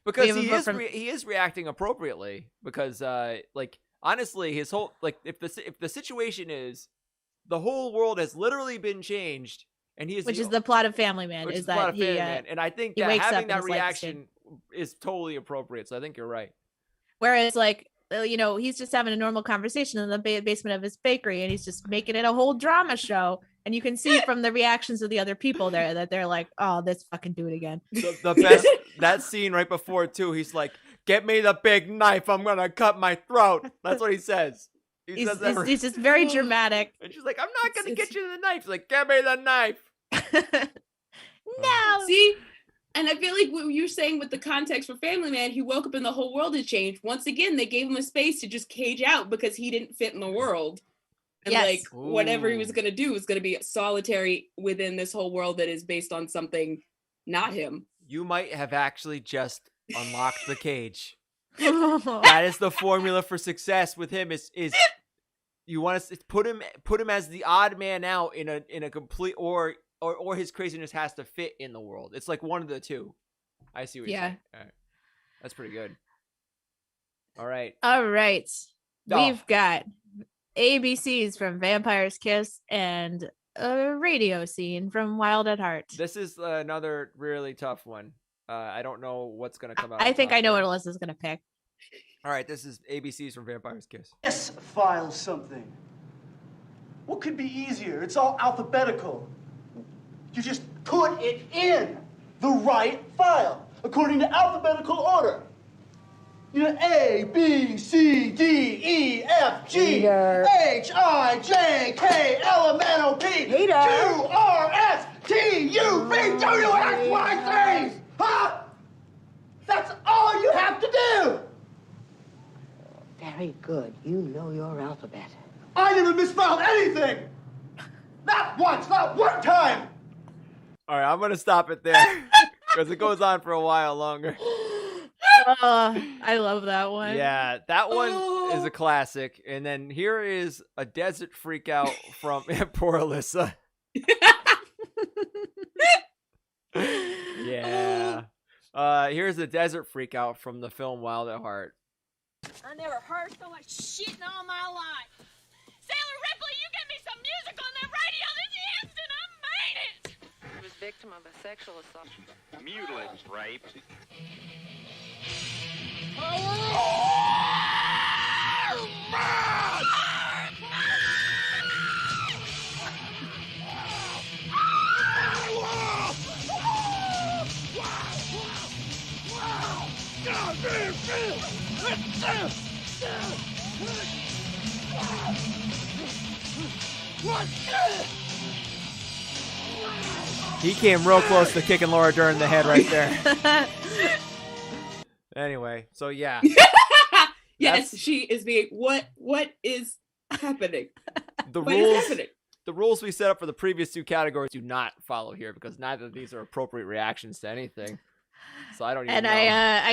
because We have a vote he is reacting appropriately because like honestly his whole like if the situation is the whole world has literally been changed and he is which is the plot of Family Man is that he and I think he that wakes up having and that his life is reaction is totally appropriate. So I think you're right. whereas like he's just having a normal conversation in the basement of his bakery and he's just making it a whole drama show. And you can see from the reactions of the other people there that they're like, oh, let's fucking do it again. The best, that scene right before it too, he's like, get me the big knife. I'm going to cut my throat. That's what he says. He's just very dramatic. And she's like, I'm not going to get you the knife. He's like, get me the knife. No. See? And I feel like what you're saying with the context for Family Man, he woke up and the whole world had changed. Once again, they gave him a space to just cage out because he didn't fit in the world. And like whatever he was going to do was going to be solitary within this whole world that is based on something not him. You might have actually just unlocked the cage. That is the formula for success with him is you want to put him as the odd man out in a complete or his craziness has to fit in the world. It's like one of the two. I see what you're saying. All right. That's pretty good. All right. We've got ABCs from Vampire's Kiss and a radio scene from Wild at Heart. This is another really tough one. I don't know what's going to come out. I think I know what Alyssa's going to pick. All right, this is ABCs from Vampire's Kiss. Yes, file something. What could be easier? It's all alphabetical. You just put it in the right file, according to alphabetical order. You know, A, B, C, D, E, F, G, H, I, J, K, L, M, N, O, P, Q, R, S, T, U, V, W, X, Y, Z. Huh? That's all you have to do. Very good. You know your alphabet. I never misspelled anything. Not once, not one time. All right, I'm going to stop it there because it goes on for a while longer. I love that one. Yeah, that one is a classic. And then here is a desert freak out from poor Alyssa. Yeah. Here's a desert freak out from the film Wild at Heart. I never heard so much shit in all my life. Sailor Ripley, you get me some music on that radio this instant. I made it. He was victim of a sexual assault. Mutilate, rape. He came real close to kicking Laura Dern in the head right there. Anyway, so yeah. Yes, she is being what is happening? The What is rules. happening? The rules we set up for the previous two categories do not follow here because neither of these are appropriate reactions to anything. So I don't even And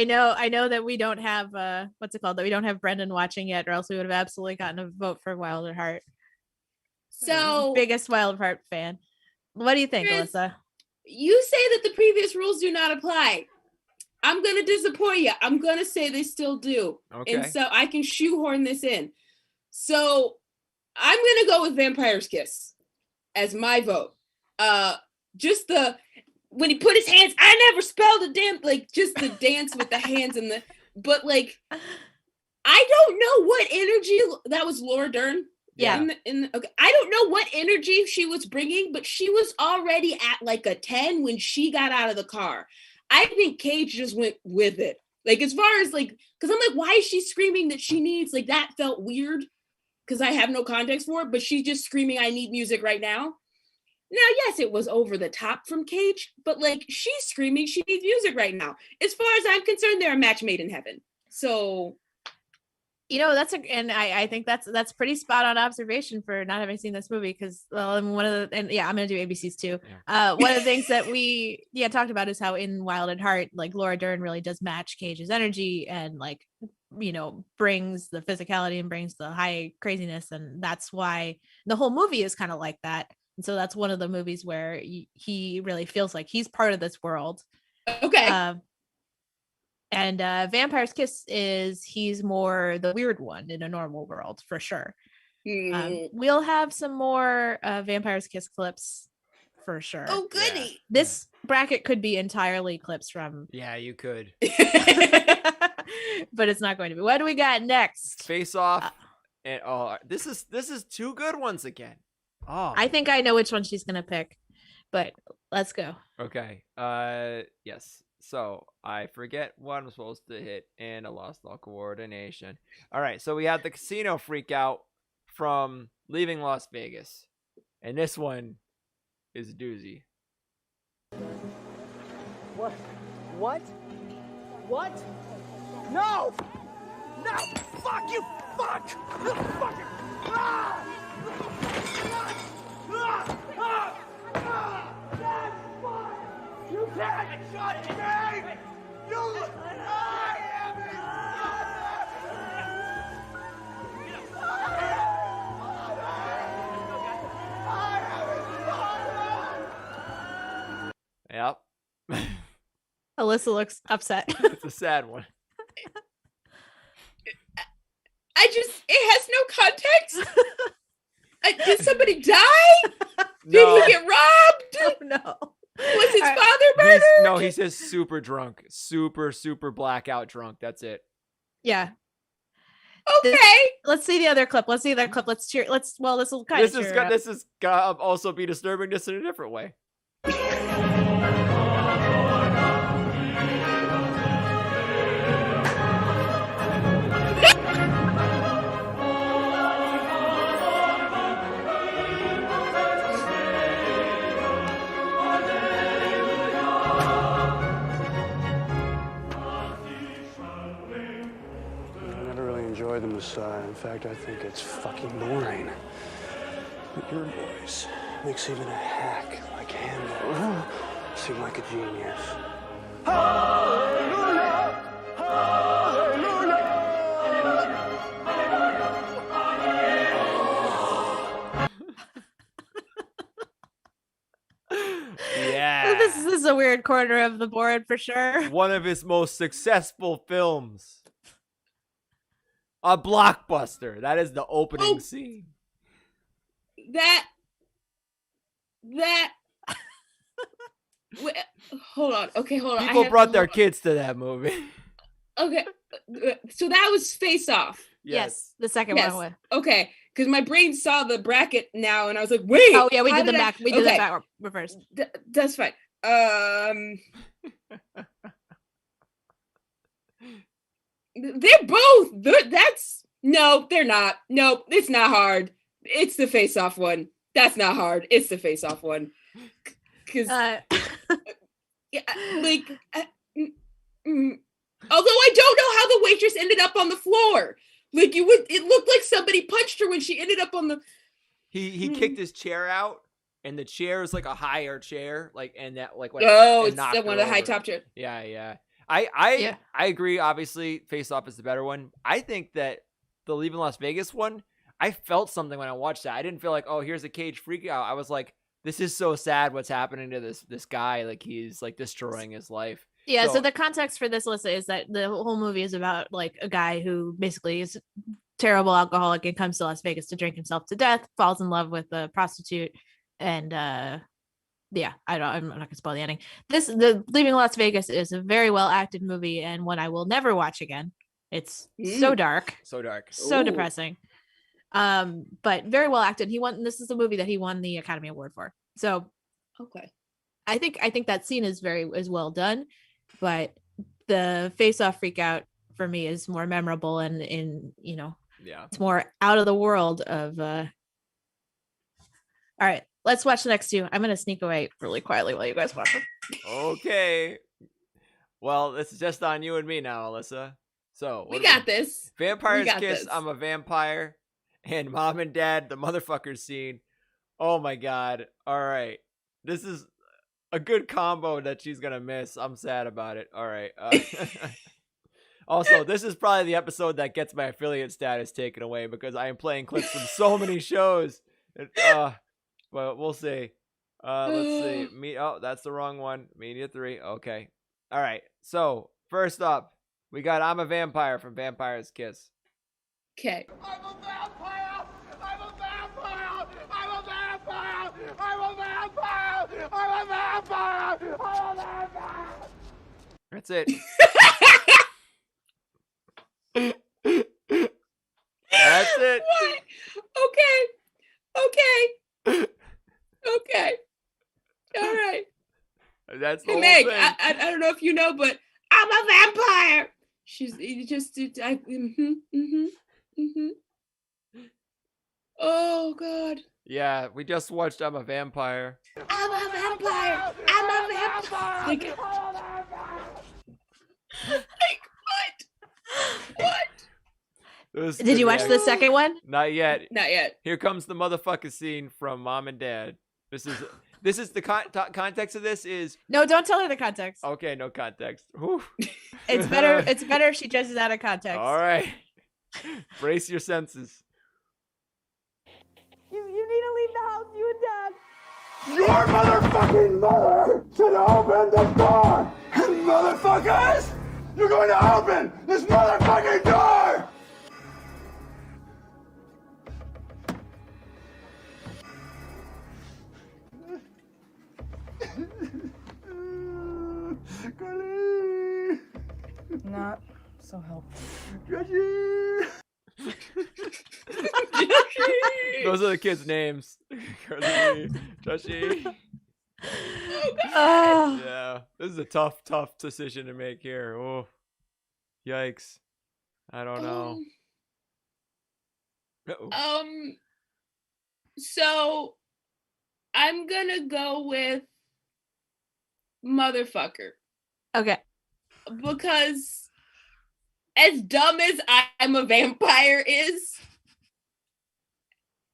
know. I know that we don't have what's it called? That we don't have Brendan watching yet, or else we would have absolutely gotten a vote for Wild at Heart. So Biggest Wild at Heart fan. What do you think, Chris, Alyssa? you say that the previous rules do not apply. I'm going to disappoint you. I'm going to say they still do. Okay. And so I can shoehorn this in. So I'm going to go with Vampire's Kiss as my vote. Just when he put his hands, I never spelled a damn, like just the dance with the hands but like, I don't know what energy, that was Laura Dern. Yeah. Okay. I don't know what energy she was bringing, but she was already at like a 10 when she got out of the car. I think Cage just went with it. Like, as far as like, because I'm like, why is she screaming that she needs, like, that felt weird because I have no context for it, but she's just screaming, I need music right now. Now, yes, it was over the top from Cage, but like, she's screaming she needs music right now. As far as I'm concerned, they're a match made in heaven. So, You know, I think that's pretty spot on observation for not having seen this movie, because I'm gonna do ABCs too. One of the things that we talked about is how in Wild at Heart, like Laura Dern really does match Cage's energy and like, you know, brings the physicality and brings the high craziness, and that's why the whole movie is kind of like that. And so that's one of the movies where he really feels like he's part of this world. Okay. And Vampire's Kiss he's more the weird one in a normal world for sure. We'll have some more Vampire's Kiss clips for sure. Oh, goody. Yeah. This bracket could be entirely clips from. Yeah, you could. But it's not going to be. What do we got next? Face Off. And this is two good ones again. Oh. I think I know which one she's gonna pick, but let's go. Okay. Yes. So I forget what I'm supposed to hit, and I lost all coordination. All right. So we had the casino freak out from Leaving Las Vegas, and this one is a doozy. What? What? What? No! No! Fuck you! Fuck! You fucking... Ah! Ah! Ah! Ah! That's fine! You can't shut me! You... I am Yep. Alyssa looks upset. It's a sad one. It has no context. Did somebody die? No. Did he get robbed? Oh, no. Was his father murdered? He says super drunk. Super blackout drunk. That's it. Yeah. Okay. Let's see the other clip. Let's cheer. This will kind of cheer This is gonna also be disturbing just in a different way. Enjoy the Messiah. In fact, I think it's fucking boring. But your voice makes even a hack like Handel seem like a genius. Hallelujah! Yeah. This is a weird corner of the board for sure. One of his most successful films. A blockbuster. That is the opening scene. Wait, hold on. Okay, hold on. People brought their kids to that movie. Okay, so that was Face Off. Yes, the second one. Okay, because my brain saw the bracket now, and I was like, wait. Oh yeah, we did the back. We did the back reverse. That's fine. They're both. They're not. Nope, it's not hard. It's the Face Off one. That's not hard. It's the Face Off one. Because, although I don't know how the waitress ended up on the floor. Like it looked like somebody punched her when she ended up on the. He kicked his chair out, and the chair is like a higher chair, like and that like It's knocked one her of the high over. top chairs. Yeah. I agree. Obviously, Face Off is the better one. I think that the Leaving Las Vegas one, I felt something when I watched that. I didn't feel like, oh, here's a Cage freak out. I was like, this is so sad. What's happening to this guy? Like he's like destroying his life. Yeah, so the context for this, Alyssa, is that the whole movie is about like a guy who basically is a terrible alcoholic and comes to Las Vegas to drink himself to death, falls in love with a prostitute, and I'm not gonna spoil the ending. The Leaving Las Vegas is a very well acted movie and one I will never watch again. It's so dark. So dark. So depressing. But very well acted. This is the movie that he won the Academy Award for. So okay. I think that scene is well done. But the Face Off freak out for me is more memorable and it's more out of the world of all right, let's watch the next two. I'm gonna sneak away really quietly while you guys watch them. Okay. Well, this is just on you and me now, Alyssa. So we got this. Vampire's Kiss, I'm a Vampire, and Mom and Dad, the motherfucker scene. Oh my god. All right. This is a good combo that she's gonna miss. I'm sad about it. All right. Also, this is probably the episode that gets my affiliate status taken away because I am playing clips from so many shows. But we'll see. Let's see. That's the wrong one. Media 3. Okay. All right. So first up, we got I'm a Vampire from Vampire's Kiss. Okay. I'm a vampire! I'm a vampire! I'm a vampire! I'm a vampire! I'm a vampire! I'm a vampire! That's it. That's it. What? Okay. All right. That's the Hey whole Meg, thing. I don't know if you know, but I'm a vampire. Oh God. Yeah, we just watched I'm a Vampire. I'm a vampire. I'm a vampire. Like what? Did you watch the second one? Not yet. Not yet. Here comes the motherfucker scene from Mom and Dad. This is the context of this is. No, don't tell her the context. Okay, no context. Whew. It's better if she judges out of context. All right. Brace your senses. You need to leave the house, you and Dad. Your motherfucking mother should open the door. Motherfuckers! You're going to open this motherfucking door! Not so helpful. Those are the kids' names. Joshi. Oh. Yeah, this is a tough decision to make here. Oh, yikes! I don't know. So I'm gonna go with motherfucker. Okay. Because as dumb as I'm a Vampire is,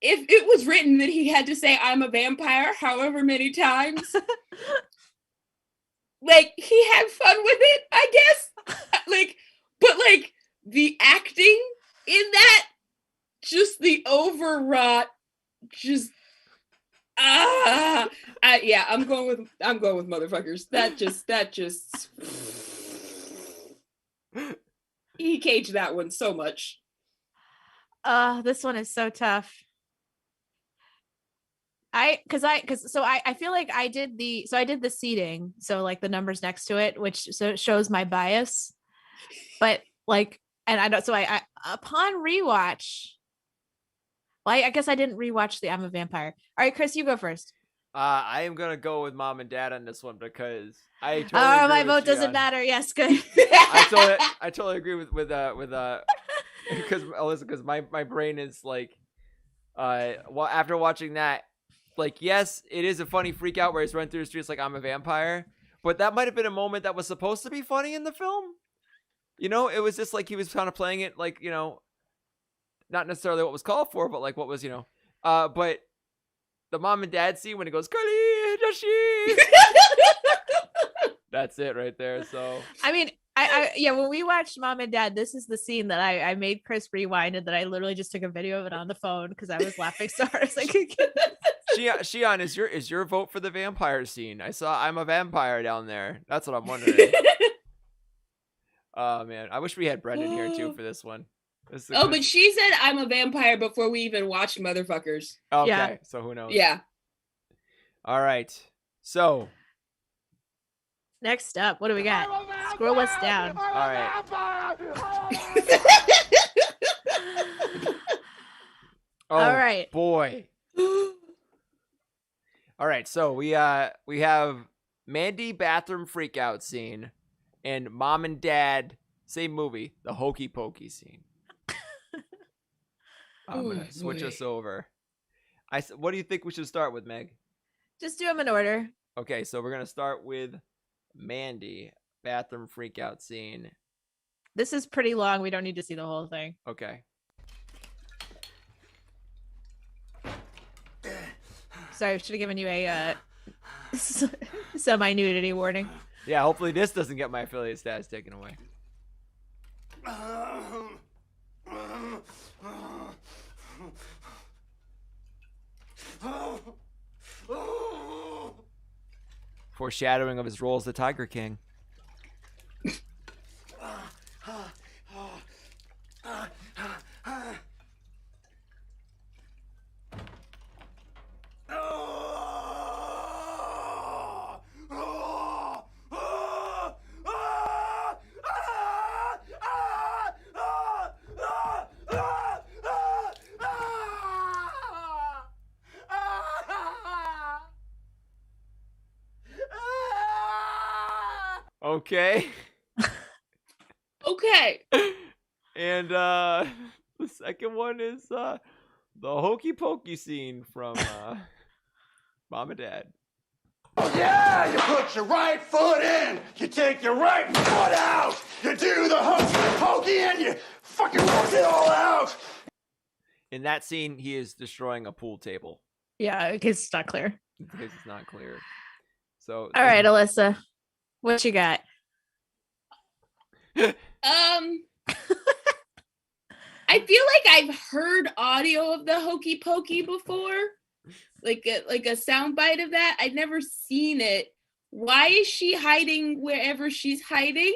if it was written that he had to say I'm a vampire however many times, like he had fun with it, I guess. But the acting in that, just the overwrought, yeah, I'm going with motherfuckers. That just he caged that one so much. This one is so tough. I feel like I did the seating, so like the numbers next to it, which shows my bias, but like, and I don't, so I upon rewatch, well, I guess I didn't rewatch the I'm a Vampire. All right, Chris, you go first. I am gonna go with Mom and Dad on this one because I totally my agree vote with you doesn't on- matter. Yes, good. I totally agree with because Alyssa, because my brain is like, well, after watching that, like, yes, it is a funny freak out where he's running through the streets like I'm a vampire, but that might have been a moment that was supposed to be funny in the film. You know, it was just like he was kind of playing it like, you know, not necessarily what was called for, but like what was, but the mom and dad scene when it goes, Kali Dashi. That's it right there. So I mean, I when we watched Mom and Dad, this is the scene that I made Chris rewind, and that I literally just took a video of it on the phone because I was laughing so hard. I was like, Shion, is your vote for the vampire scene? I saw I'm a vampire down there. That's what I'm wondering. Oh man, I wish we had Brendan here too for this one. But she said I'm a vampire before we even watched Motherfuckers. Okay, Yeah. So who knows? Yeah. All right. So next up, what do we got? Scroll us down. all right. Oh, All right. boy. All right, so we have Mandy bathroom freakout scene and Mom and Dad, same movie, the hokey pokey scene. I'm gonna switch us over. What do you think we should start with, Meg? Just do them in order. Okay, so we're gonna start with Mandy bathroom freakout scene. This is pretty long. We don't need to see the whole thing. Okay. Sorry, I should have given you a semi-nudity warning. Yeah, hopefully this doesn't get my affiliate status taken away. Foreshadowing of his role as the Tiger King. Okay. Okay. And the second one is the hokey pokey scene from Mom and Dad. Yeah, you put your right foot in, you take your right foot out, you do the hokey pokey and you fucking work it all out. In that scene, he is destroying a pool table. Yeah, in case it's not clear. In case it's not clear. So All right, Alyssa, what you got? I feel like I've heard audio of the hokey pokey before, like a sound bite of that. I've never seen it. Why is she hiding wherever she's hiding?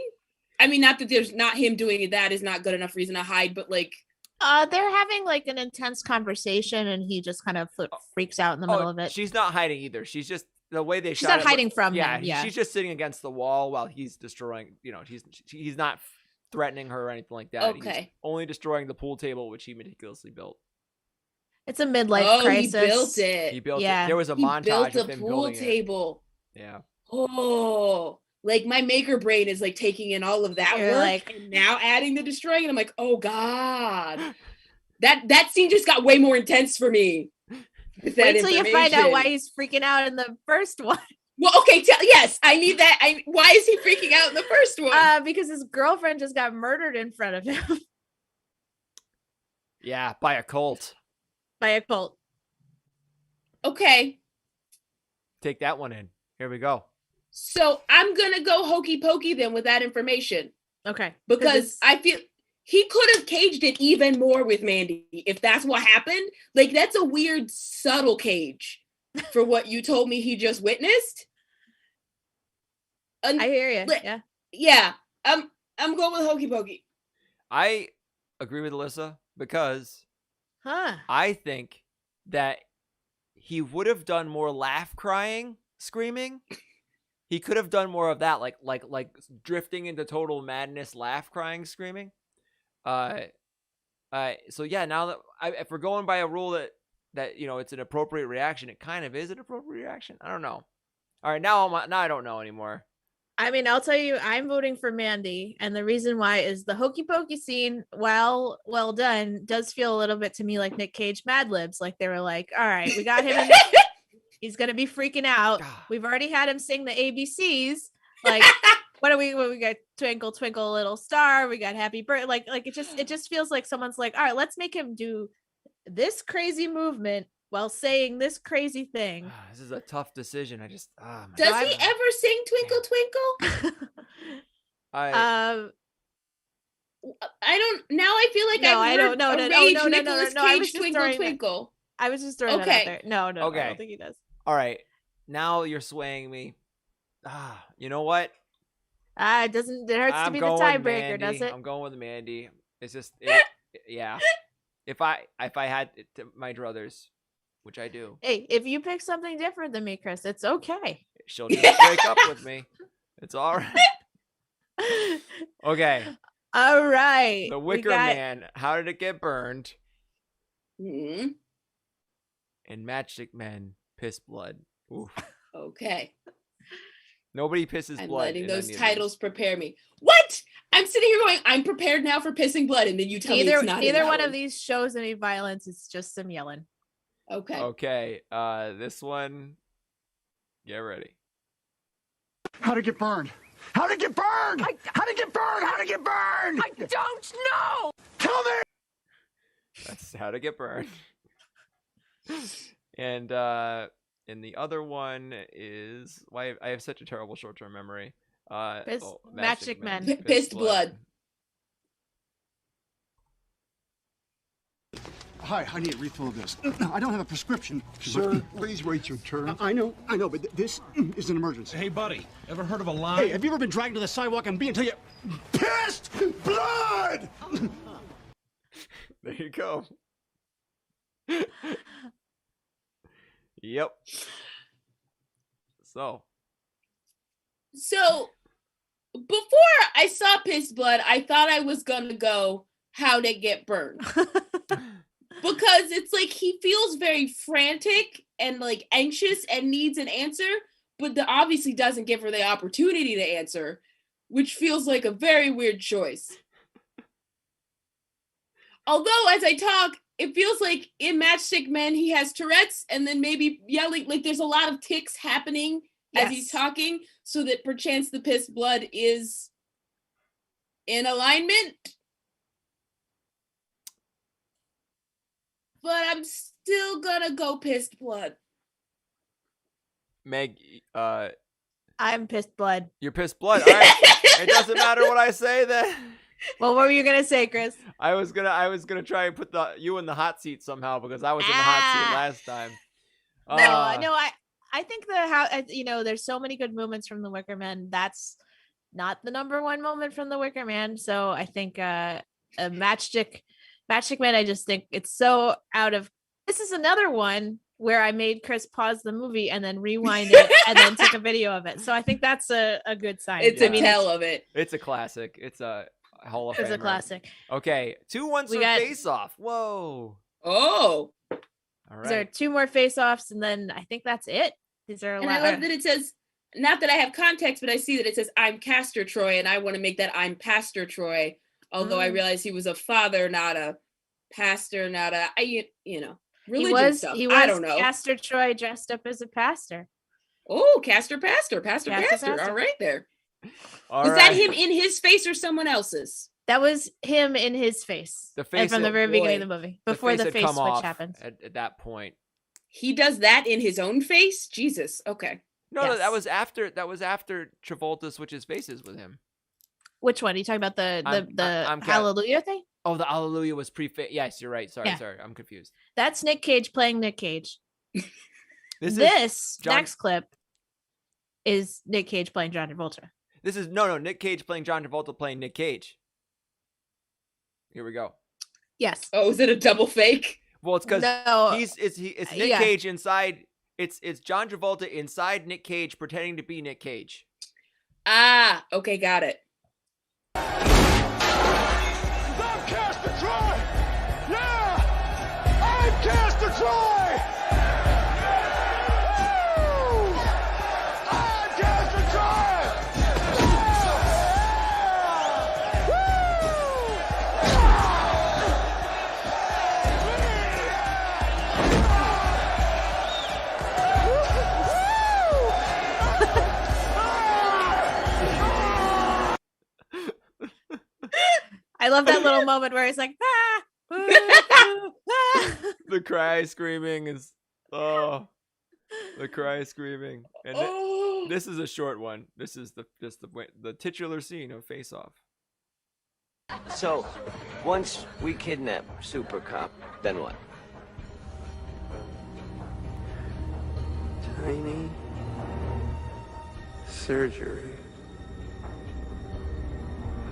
I mean, not that there's not him doing that is not good enough reason to hide, but like, they're having like an intense conversation, and he just kind of freaks out in the middle of it. She's not hiding either. She's just the way they. She's not hiding from him. Yeah, she's just sitting against the wall while he's destroying. He's not threatening her or anything like that. Okay. He's only destroying the pool table, which he meticulously built. It's a midlife crisis. He built it. He built Yeah. it. There was a He montage built of a him pool building table. it. Yeah. Oh, like my maker brain is like taking in all of that You're work like- and now adding the destroying, and I'm like, oh god, that scene just got way more intense for me. with that Wait till you find out information. why he's freaking out in the first one. Well, okay, yes, I need that. Why is he freaking out in the first one? Because his girlfriend just got murdered in front of him Yeah, by a cult. by a cult. Okay, Take that one in. Here we go. so I'm gonna go hokey pokey then with that information Okay. because I feel he could have caged it even more with Mandy if that's what happened. Like that's a weird, subtle cage for what you told me he just witnessed. I hear you. Yeah. Yeah, I'm going with hokey pokey. I agree with Alyssa because Huh. I think that he would have done more laugh crying, screaming. He could have done more of that, like drifting into total madness, laugh crying, screaming. So yeah, now that if we're going by a rule that it's an appropriate reaction, it kind of is an appropriate reaction. I don't know. All right, now I don't know anymore. I mean, I'll tell you, I'm voting for Mandy, and the reason why is the hokey pokey scene, while well done, does feel a little bit to me like Nick Cage Mad Libs. Like they were like, all right, we got him. He's gonna be freaking out. We've already had him sing the ABCs. Like, what do we got? Twinkle Twinkle Little Star. We got Happy Birthday. Like it just feels like someone's like, all right, let's make him do this crazy movement while saying this crazy thing. This is a tough decision. I just Does he ever sing Twinkle Twinkle? I don't. Now I feel like I don't know. Nicolas Cage Twinkle Twinkle. I was just throwing that out there. No, Okay. I don't think he does. All right. Now you're swaying me. You know what? It doesn't. It hurts to be the tiebreaker, does it? I'm going with Mandy. It's just, yeah. If I had my druthers, which I do. Hey, if you pick something different than me, Chris, it's okay. She'll just break up with me. It's all right. Okay. All right. The Wicker Man. How did it get burned? Mm-hmm. And Matchstick Men piss blood. Oof. Okay. Nobody pisses I'm blood. letting those titles prepare me. What? I'm sitting here going, I'm prepared now for pissing blood, and then you tell me it's not. Neither one of these shows any violence. It's just some yelling. Okay. Okay. This one. Get ready. How'd it get burned? How'd it get burned? How'd it get burned? How'd it get burned? I don't know. Tell me. That's how to get burned. And the other one is why I have such a terrible short-term memory. Matchstick Men. Pissed blood. Hi, I need a refill of this. I don't have a prescription. Sir, please wait your turn. I know, but this is an emergency. Hey, buddy, ever heard of a line? Hey, have you ever been dragged to the sidewalk and until you pissed blood? There you go. Yep. So before I saw pissed blood, I thought I was gonna go, how'd it get burned? Because it's like he feels very frantic and like anxious and needs an answer, but obviously doesn't give her the opportunity to answer, which feels like a very weird choice. Although as I talk, it feels like in Matchstick Men he has Tourette's and then maybe yelling, like there's a lot of tics happening as he's talking, so that perchance the pissed blood is in alignment. But I'm still gonna go pissed blood. Meg, I'm pissed blood. you're pissed blood. All right. It doesn't matter what I say then. Well, what were you gonna say, Chris? I was gonna try and put you in the hot seat somehow because I was in the hot seat last time. No, I think there's so many good moments from the Wicker Man. That's not the number one moment from the Wicker Man. So I think Matchstick Man, I just think it's so out of. This is another one where I made Chris pause the movie and then rewind it and then took a video of it. So I think that's a good sign. It's a tell of it. It's a classic. It's a Hall of Fame. It's a classic. Okay, 2-1 for Face Off. Whoa. Oh. All right. There are 2 more face-offs, and then I think that's it. These are a And lot. I love that it says, not that I have context, but I see that it says I'm Castor Troy, and I want to make that I'm Pastor Troy. Although I realize he was a father, not a pastor, not a religion stuff. He was I don't know. Castor Troy dressed up as a pastor. Oh, Pastor. All right there. Was that him in his face or someone else's? That was him in his face. The face from the very beginning of the movie, before the had face come switch off happens. At that point. He does that in his own face? Jesus. Okay. No, that was after Travolta switches faces with him. Which one? Are you talking about the Hallelujah thing? Oh, the Hallelujah was Yes, you're right. Sorry, I'm confused. That's Nick Cage playing Nick Cage. This next clip is Nick Cage playing John Travolta. This is no Nick Cage playing John Travolta playing Nick Cage. Here we go. Yes. Oh, is it a double fake? Well, it's because it's Nick Cage inside. It's John Travolta inside Nick Cage pretending to be Nick Cage. Ah, okay, got it. I'm Castor Troy! Yeah! I'm Castor Troy! Woo! I'm Castor Troy! I love that little moment where it's like, ah, ah. The cry screaming is the cry screaming, and this is a short one. This is the titular scene of Face Off. So, once we kidnap Super Cop, then what? Tiny surgery.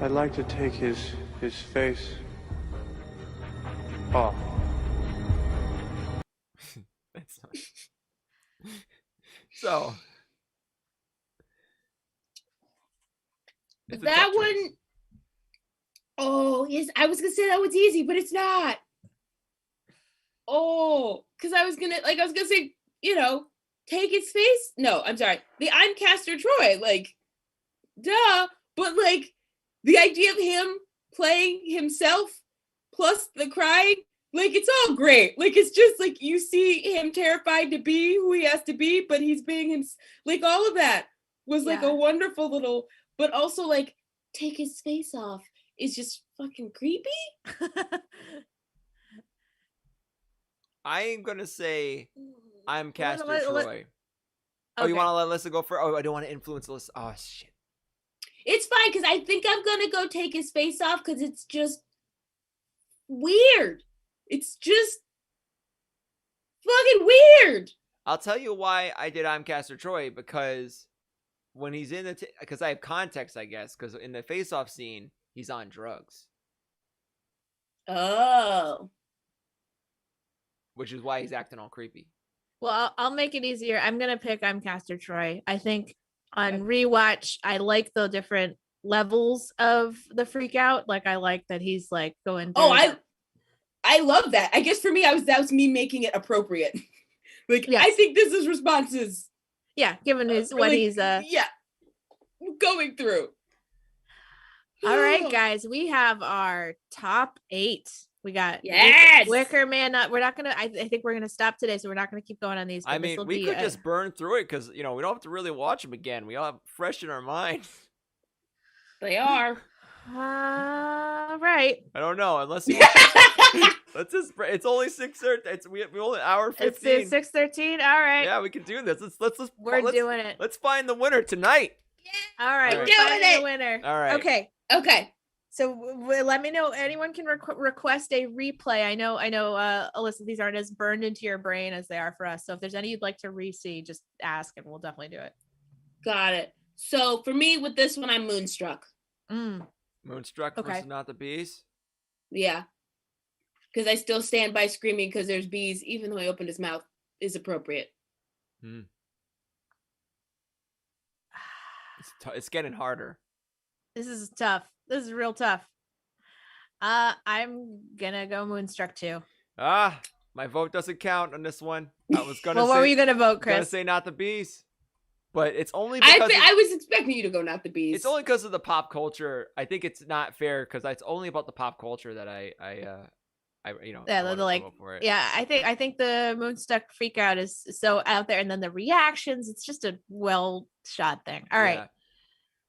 I'd like to take his face off. That's not. So that one. Oh, yes. I was gonna say that was easy, but it's not. Oh, because I was gonna say, take his face. No, I'm sorry. I'm Castor Troy. Like, duh. But like, the idea of him playing himself plus the crying, like, it's all great. Like, it's just like you see him terrified to be who he has to be, but he's being him. Like, all of that was like a wonderful little, but also like, take his face off is just fucking creepy. I am gonna say I'm Castor Troy. Okay. Oh, you want to let Alyssa go first? Oh, I don't want to influence Alyssa. Oh shit. It's fine because I think I'm gonna go take his face off because it's just weird. It's just fucking weird. I'll tell you why I did I'm Castor Troy, because when he's in because I have context, I guess, because in the face-off scene, he's on drugs. Oh. Which is why he's acting all creepy. Well, I'll make it easier. I'm gonna pick I'm Castor Troy. I think on rewatch, I like the different levels of the freak out. Like, I like that he's like going. I love that. I guess for me, that was me making it appropriate. Like, yes. I think this is responses. Yeah, given what he's going through. All right, guys, we have our top 8. We got Wicker Man. We're not gonna. I think we're gonna stop today, so we're not gonna keep going on these. I mean, we could just burn through it because we don't have to really watch them again. We all have fresh in our minds. They are. Right. I don't know unless you. Let's just. It's only 6:13. We only an hour 15. It's 6:13. All right. Yeah, we can do this. Let's doing it. Let's find the winner tonight. Yeah. All right. We're doing it. The winner. All right. Okay. So let me know. Anyone can request a replay. I know, Alyssa, these aren't as burned into your brain as they are for us. So if there's any you'd like to re-see, just ask and we'll definitely do it. Got it. So for me, with this one, I'm Moonstruck. Moonstruck versus Not the Bees? Yeah. Because I still stand by screaming because there's bees, even though he opened his mouth, is appropriate. It's getting harder. This is tough. This is real tough. I'm gonna go Moonstruck too. My vote doesn't count on this one. I was gonna. What were you gonna vote, Chris? I was gonna say Not the Bees, but it's only because I was expecting you to go Not the Bees. It's only because of the pop culture. I think it's not fair because it's only about the pop culture that I I think the Moonstruck freak out is so out there, and then the reactions. It's just a well shot thing. All right.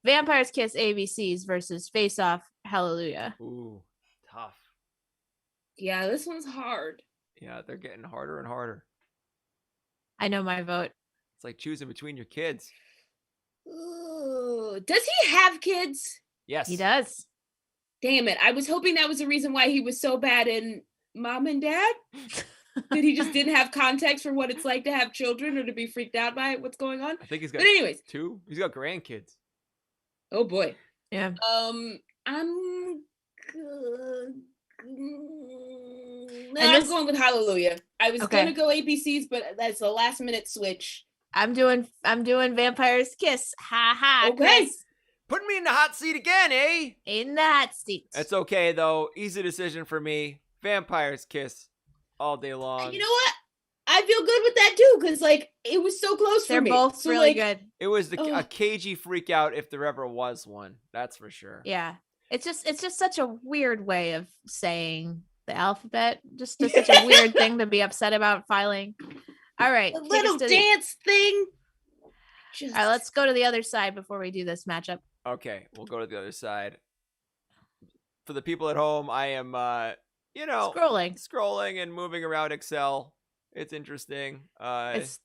Vampires Kiss ABCs versus Face Off Hallelujah. Ooh, tough. Yeah, this one's hard. Yeah, they're getting harder and harder. I know my vote. It's like choosing between your kids. Ooh, does he have kids? Yes. He does. Damn it. I was hoping that was the reason why he was so bad in Mom and Dad. That he just didn't have context for what it's like to have children or to be freaked out by what's going on. I think he's got But anyways. 2. He's got grandkids. Oh boy. Yeah. I'm going with Hallelujah. I was gonna go ABCs, but that's a last minute switch. I'm doing Vampires Kiss. Ha ha. Okay. Chris. Putting me in the hot seat again, eh? In the hot seat. That's okay though. Easy decision for me. Vampires Kiss all day long. You know what? I feel good with that too, because like it was so close for me. They're both really good. It was a cagey freak out if there ever was one. That's for sure. Yeah. It's just such a weird way of saying the alphabet. Just such a weird thing to be upset about filing. All right. A little dance thing. All right, let's go to the other side before we do this matchup. Okay, we'll go to the other side. for the people at home, I am, scrolling and moving around Excel. It's interesting. It's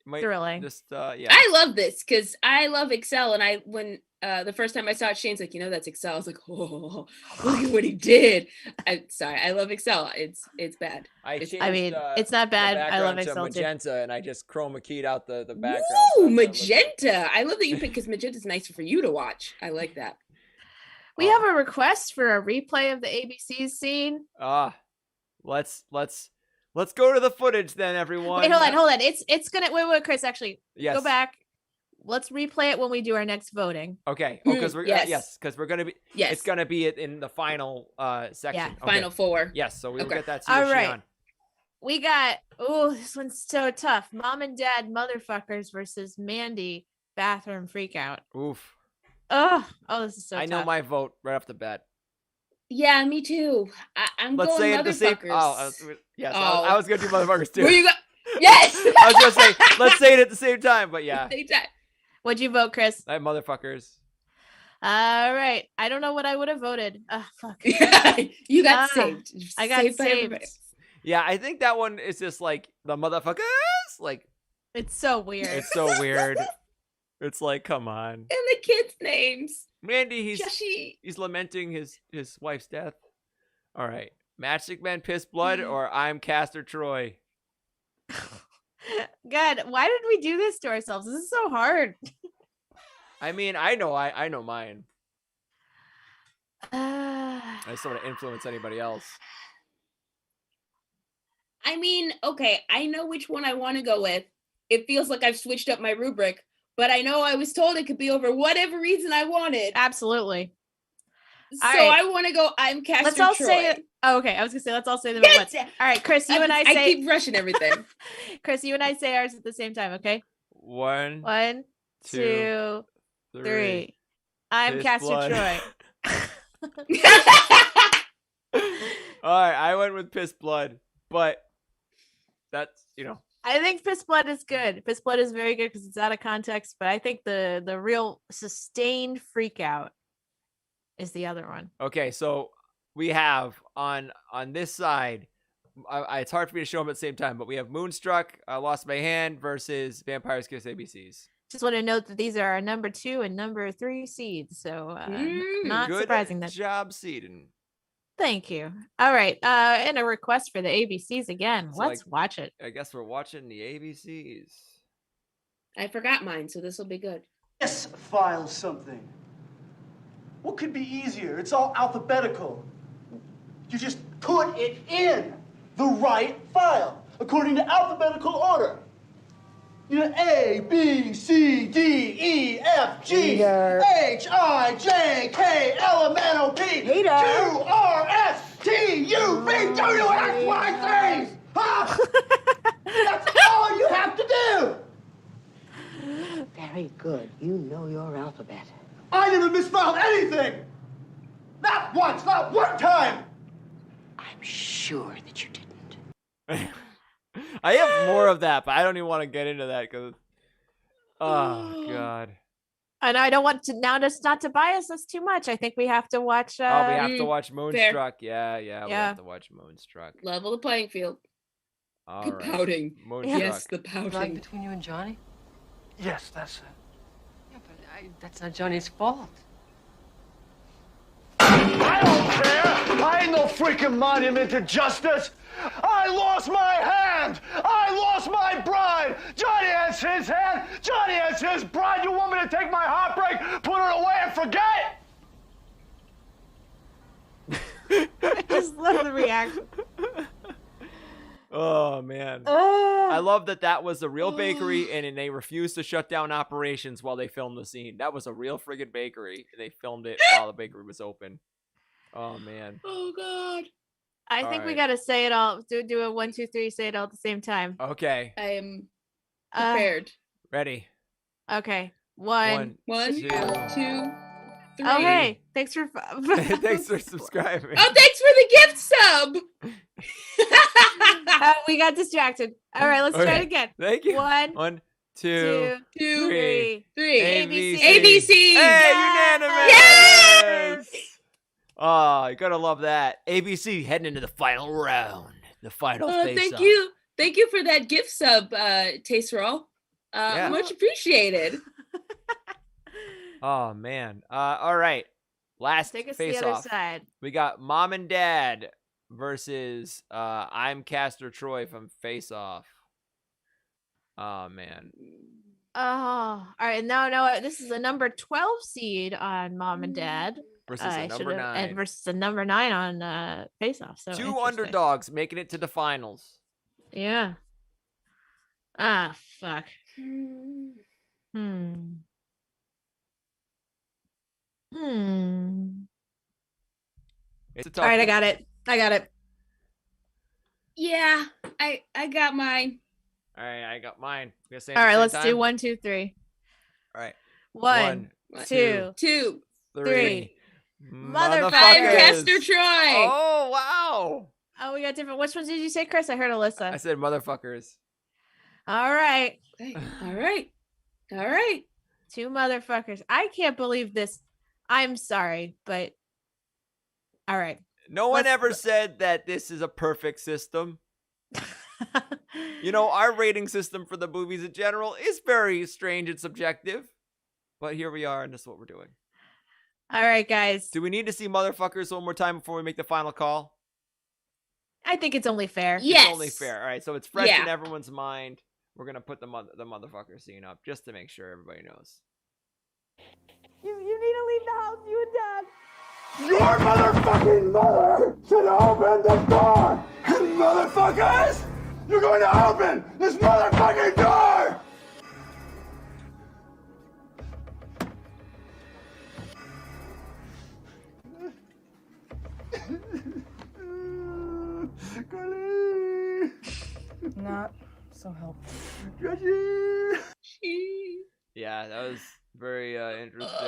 thrilling. Just, yeah. I love this because I love Excel, and when the first time I saw it, Shane's like, that's Excel. I was like, oh, look at what he did. I love Excel. It's bad. It's not bad. I love Excel too. Magenta, and I just chroma keyed out the background. Ooh, magenta! I love that you picked because magenta's nicer for you to watch. I like that. We have a request for a replay of the ABCs scene. Let's go to the footage then, everyone. Wait, hold on. It's gonna wait, Chris. Actually, yes. Go back. Let's replay it when we do our next voting. Okay. Oh, because we're because we're gonna be. Yes. It's gonna be in the final section. Yeah, final four. Yes. So we will get that. All right. We got. Oh, this one's so tough. Mom and Dad Motherfuckers versus Mandy Bathroom Freakout. Oof. Oh, this is so tough. I know my vote right off the bat. Yeah, me too. I'm Let's going say it at the same. Motherfuckers. Yes, I was gonna do Motherfuckers too. Where you go? Yes. I was gonna say let's say it at the same time, but yeah. What'd you vote, Chris? I have Motherfuckers. All right. I don't know what I would have voted. Oh, fuck. You got saved. I got saved. Yeah, I think that one is just like the Motherfuckers. Like, it's so weird. It's so weird. It's like, come on. And the kids' names. Mandy, he's lamenting his wife's death. All right. Matchstick Men Piss Blood or I'm Castor Troy. God, why did we do this to ourselves? This is so hard. I mean, I know mine. I just don't want to influence anybody else. I mean, okay, I know which one I want to go with. It feels like I've switched up my rubric, but I know I was told it could be over whatever reason I wanted. Absolutely. So I want to go, I'm Castor Let's all Troy. say it. Oh, okay, I was going to say, let's all say them at once. All right, Chris, you and I say... I keep rushing everything. Chris, you and I say ours at the same time, okay? One, two, three. I'm Castor Troy. All right, I went with Piss Blood, but that's, I think Piss Blood is good. Piss Blood is very good because it's out of context, but I think the real sustained freak out is the other one. Okay, so we have on this side, it's hard for me to show them at the same time, but we have Moonstruck, Lost My Hand versus Vampires Kiss ABCs. Just want to note that these are our number 2 and number 3 seeds, so not good surprising that. Job seeding. Thank you. All right, and a request for the ABCs again. So Let's watch it. I guess we're watching the ABCs. I forgot mine, so this will be good. Yes, file something. What could be easier? It's all alphabetical. You just put it in the right file according to alphabetical order. A, B, C, D, E, F, G, Peter. H, I, J, K, L, M, N, O, P, Peter. Q, R, S, T, U, V, W, X, Y, Z. Huh? That's all you have to do. Very good. You know your alphabet. I never misspelled anything. Not once, not one time. I'm sure that you didn't. I have more of that, but I don't even want to get into that because, oh God. And I don't want to not to bias us too much. I think we have to watch. We have to watch Moonstruck. Yeah, we have to watch Moonstruck. Level the playing field. All the right. pouting. Moonstruck. Yes, the pouting. Right between you and Johnny? Yes, that's it. Yeah, but that's not Johnny's fault. I don't care. I ain't no freaking monument to justice. I lost my hand. I lost my bride. Johnny has his hand. Johnny has his bride. You want me to take my heartbreak, put it away, and forget? I just love the reaction. Oh man, I love that was a real bakery, and they refused to shut down operations while they filmed the scene. That was a real friggin' bakery. They filmed it while the bakery was open. Oh man. Oh God. I think we gotta say it all. Do a 1, 2, 3. Say it all at the same time. Okay. I am prepared. Ready. Okay. One, 2, 3. Oh hey, thanks for thanks for subscribing. Oh, thanks for the gift sub. We got distracted. All right, let's try it again. Thank you. 1, 2, 3. ABC. ABC. Hey, unanimous. Yes! Oh, you gotta love that. ABC heading into the final round. The final face-off. Thank you for that gift sub, Taste Roll. Much appreciated. Oh man. All right. Last Take us face the other off. side. We got Mom and Dad versus I'm Troy from Face Off. Oh man. Oh, all right. No, this is a number 12 seed on Mom and Dad. Versus a number 9. Versus a number 9 on Face Off. So 2 underdogs making it to the finals. Yeah. Ah, fuck. It's a tough All right, one. I got it. Yeah, I got mine. All right, I got mine. All right, let's do 1, 2, 3. All right. 1, 2, 3. Motherfuckers. I'm Castor Troy. Oh, wow. Oh, we got different. Which ones did you say, Chris? I heard Alyssa. I said motherfuckers. All right. Okay. All right. 2 motherfuckers. I can't believe this. I'm sorry, but all right. No one ever said that this is a perfect system. You know, our rating system for the movies in general is very strange and subjective. But here we are, and this is what we're doing. All right, guys. Do we need to see motherfuckers one more time before we make the final call? I think it's only fair. Yes. It's only fair. All right, so it's fresh in everyone's mind. We're going to put the motherfucker scene up just to make sure everybody knows. You need to leave the house, you and Doug. Your motherfucking mother should open the door. And motherfuckers, you're going to open this motherfucking door. Not so helpful. Yeah, that was very interesting.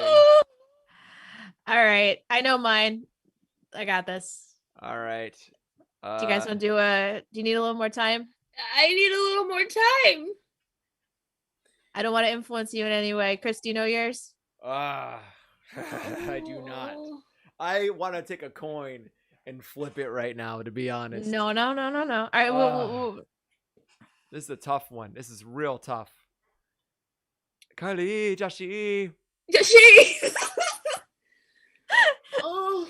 All right. I know mine. I got this. All right. Do you guys want to do you need a little more time? I need a little more time. I don't want to influence you in any way. Chris, do you know yours? I do not. I want to take a coin and flip it right now, to be honest. No. All right. We'll This is a tough one. This is real tough. Kali, Jashi. Oh.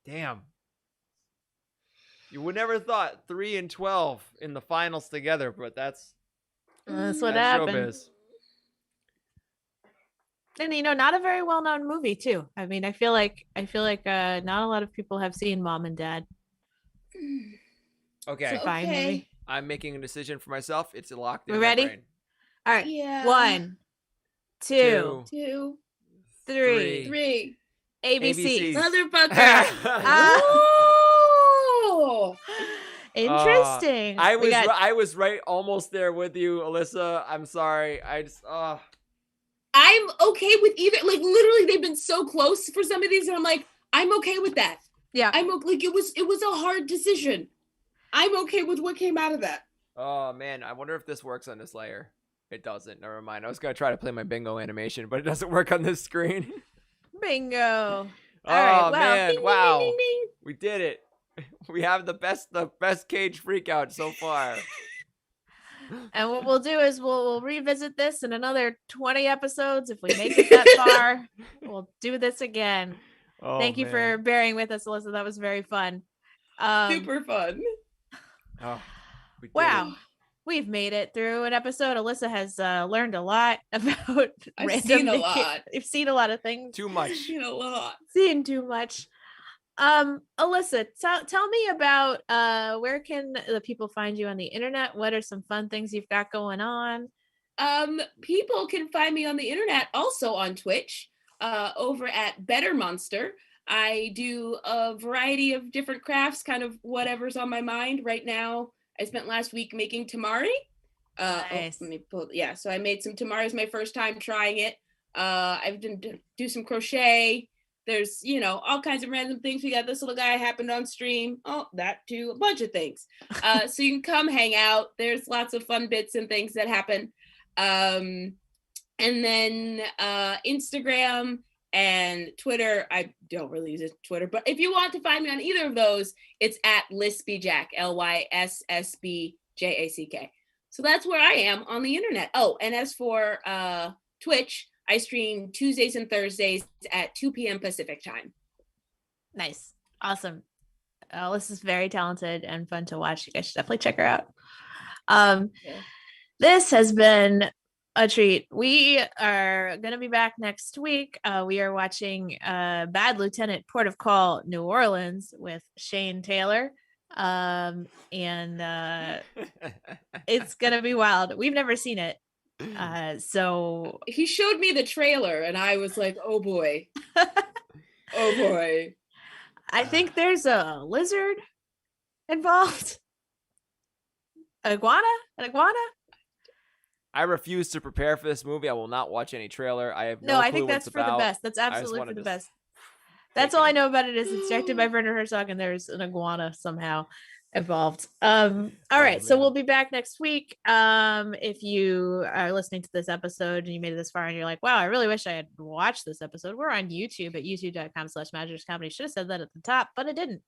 Damn. You would never thought 3 and 12 in the finals together, but that's what happened. Showbiz. And not a very well-known movie too. I mean, I feel like not a lot of people have seen Mom and Dad. Okay. It's a fine movie. I'm making a decision for myself. It's locked in. We my ready? brain. All right. Yeah. 1, 2, 3. ABC. Motherfucker. Oh. Interesting. I was right almost there with you, Alyssa. I'm sorry. I'm okay with either. Like, literally, they've been so close for some of these, and I'm like, I'm okay with that. Yeah. Like, it was a hard decision. I'm okay with what came out of that. Oh man, I wonder if this works on this layer. It doesn't. Never mind. I was gonna try to play my bingo animation, but it doesn't work on this screen. Bingo. All Oh right. Well, man, ding, wow. ding, ding, ding. We did it. We have the best cage freakout so far. and what we'll do is we'll revisit this in another 20 episodes if we make it that far. We'll do this again. Oh, Thank you man. for bearing with us, Alyssa. That was very fun. Super fun. Oh, we did Wow. it. We've made it through an episode. Alyssa has learned a lot about I've seen a random- lot. You've seen a lot of things. Too much. Seen a lot. Seen too much. Alyssa, tell me about where can the people find you on the internet? What are some fun things you've got going on? People can find me on the internet, also on Twitch, over at Better Monster. I do a variety of different crafts, kind of whatever's on my mind right now. I spent last week making tamari. Nice. So I made some tamari. It's my first time trying it. I've done do some crochet. There's, all kinds of random things. We got this little guy happened on stream. Oh, that too, a bunch of things. So you can come hang out. There's lots of fun bits and things that happen. And then Instagram And Twitter, I don't really use Twitter, but if you want to find me on either of those, it's at LyssBJack, LYSSBJACK. So that's where I am on the internet. Oh, and as for Twitch, I stream Tuesdays and Thursdays at 2 p.m. Pacific time. Nice. Awesome. Liss is very talented and fun to watch. You guys should definitely check her out. This has been a treat. We are going to be back next week. We are watching Bad Lieutenant Port of Call, New Orleans with Shane Taylor. And it's going to be wild. We've never seen it. So he showed me the trailer and I was like, oh boy. Oh boy. I think there's a lizard involved. An iguana? I refuse to prepare for this movie. I will not watch any trailer. I have no I clue think what that's it's for about. the best. That's absolutely for the best. That's all I know about it is it's directed by Werner Herzog and there's an iguana somehow involved. All right, so we'll be back next week. If you are listening to this episode and you made it this far and you're like, wow, I really wish I had watched this episode. We're on YouTube at youtube.com/Madgerscomedy. Should have said that at the top, but I didn't.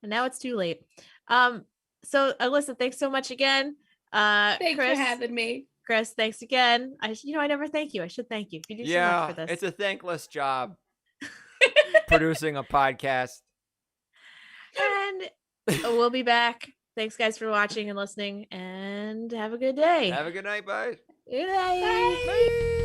And now it's too late. So Alyssa, thanks so much again. Thanks Chris, for having me. Chris, thanks again. I never thank you. I should thank you. You do so much for this. It's a thankless job producing a podcast. And we'll be back. Thanks, guys, for watching and listening, and have a good day. Have a good night. Bye. Good night. Bye.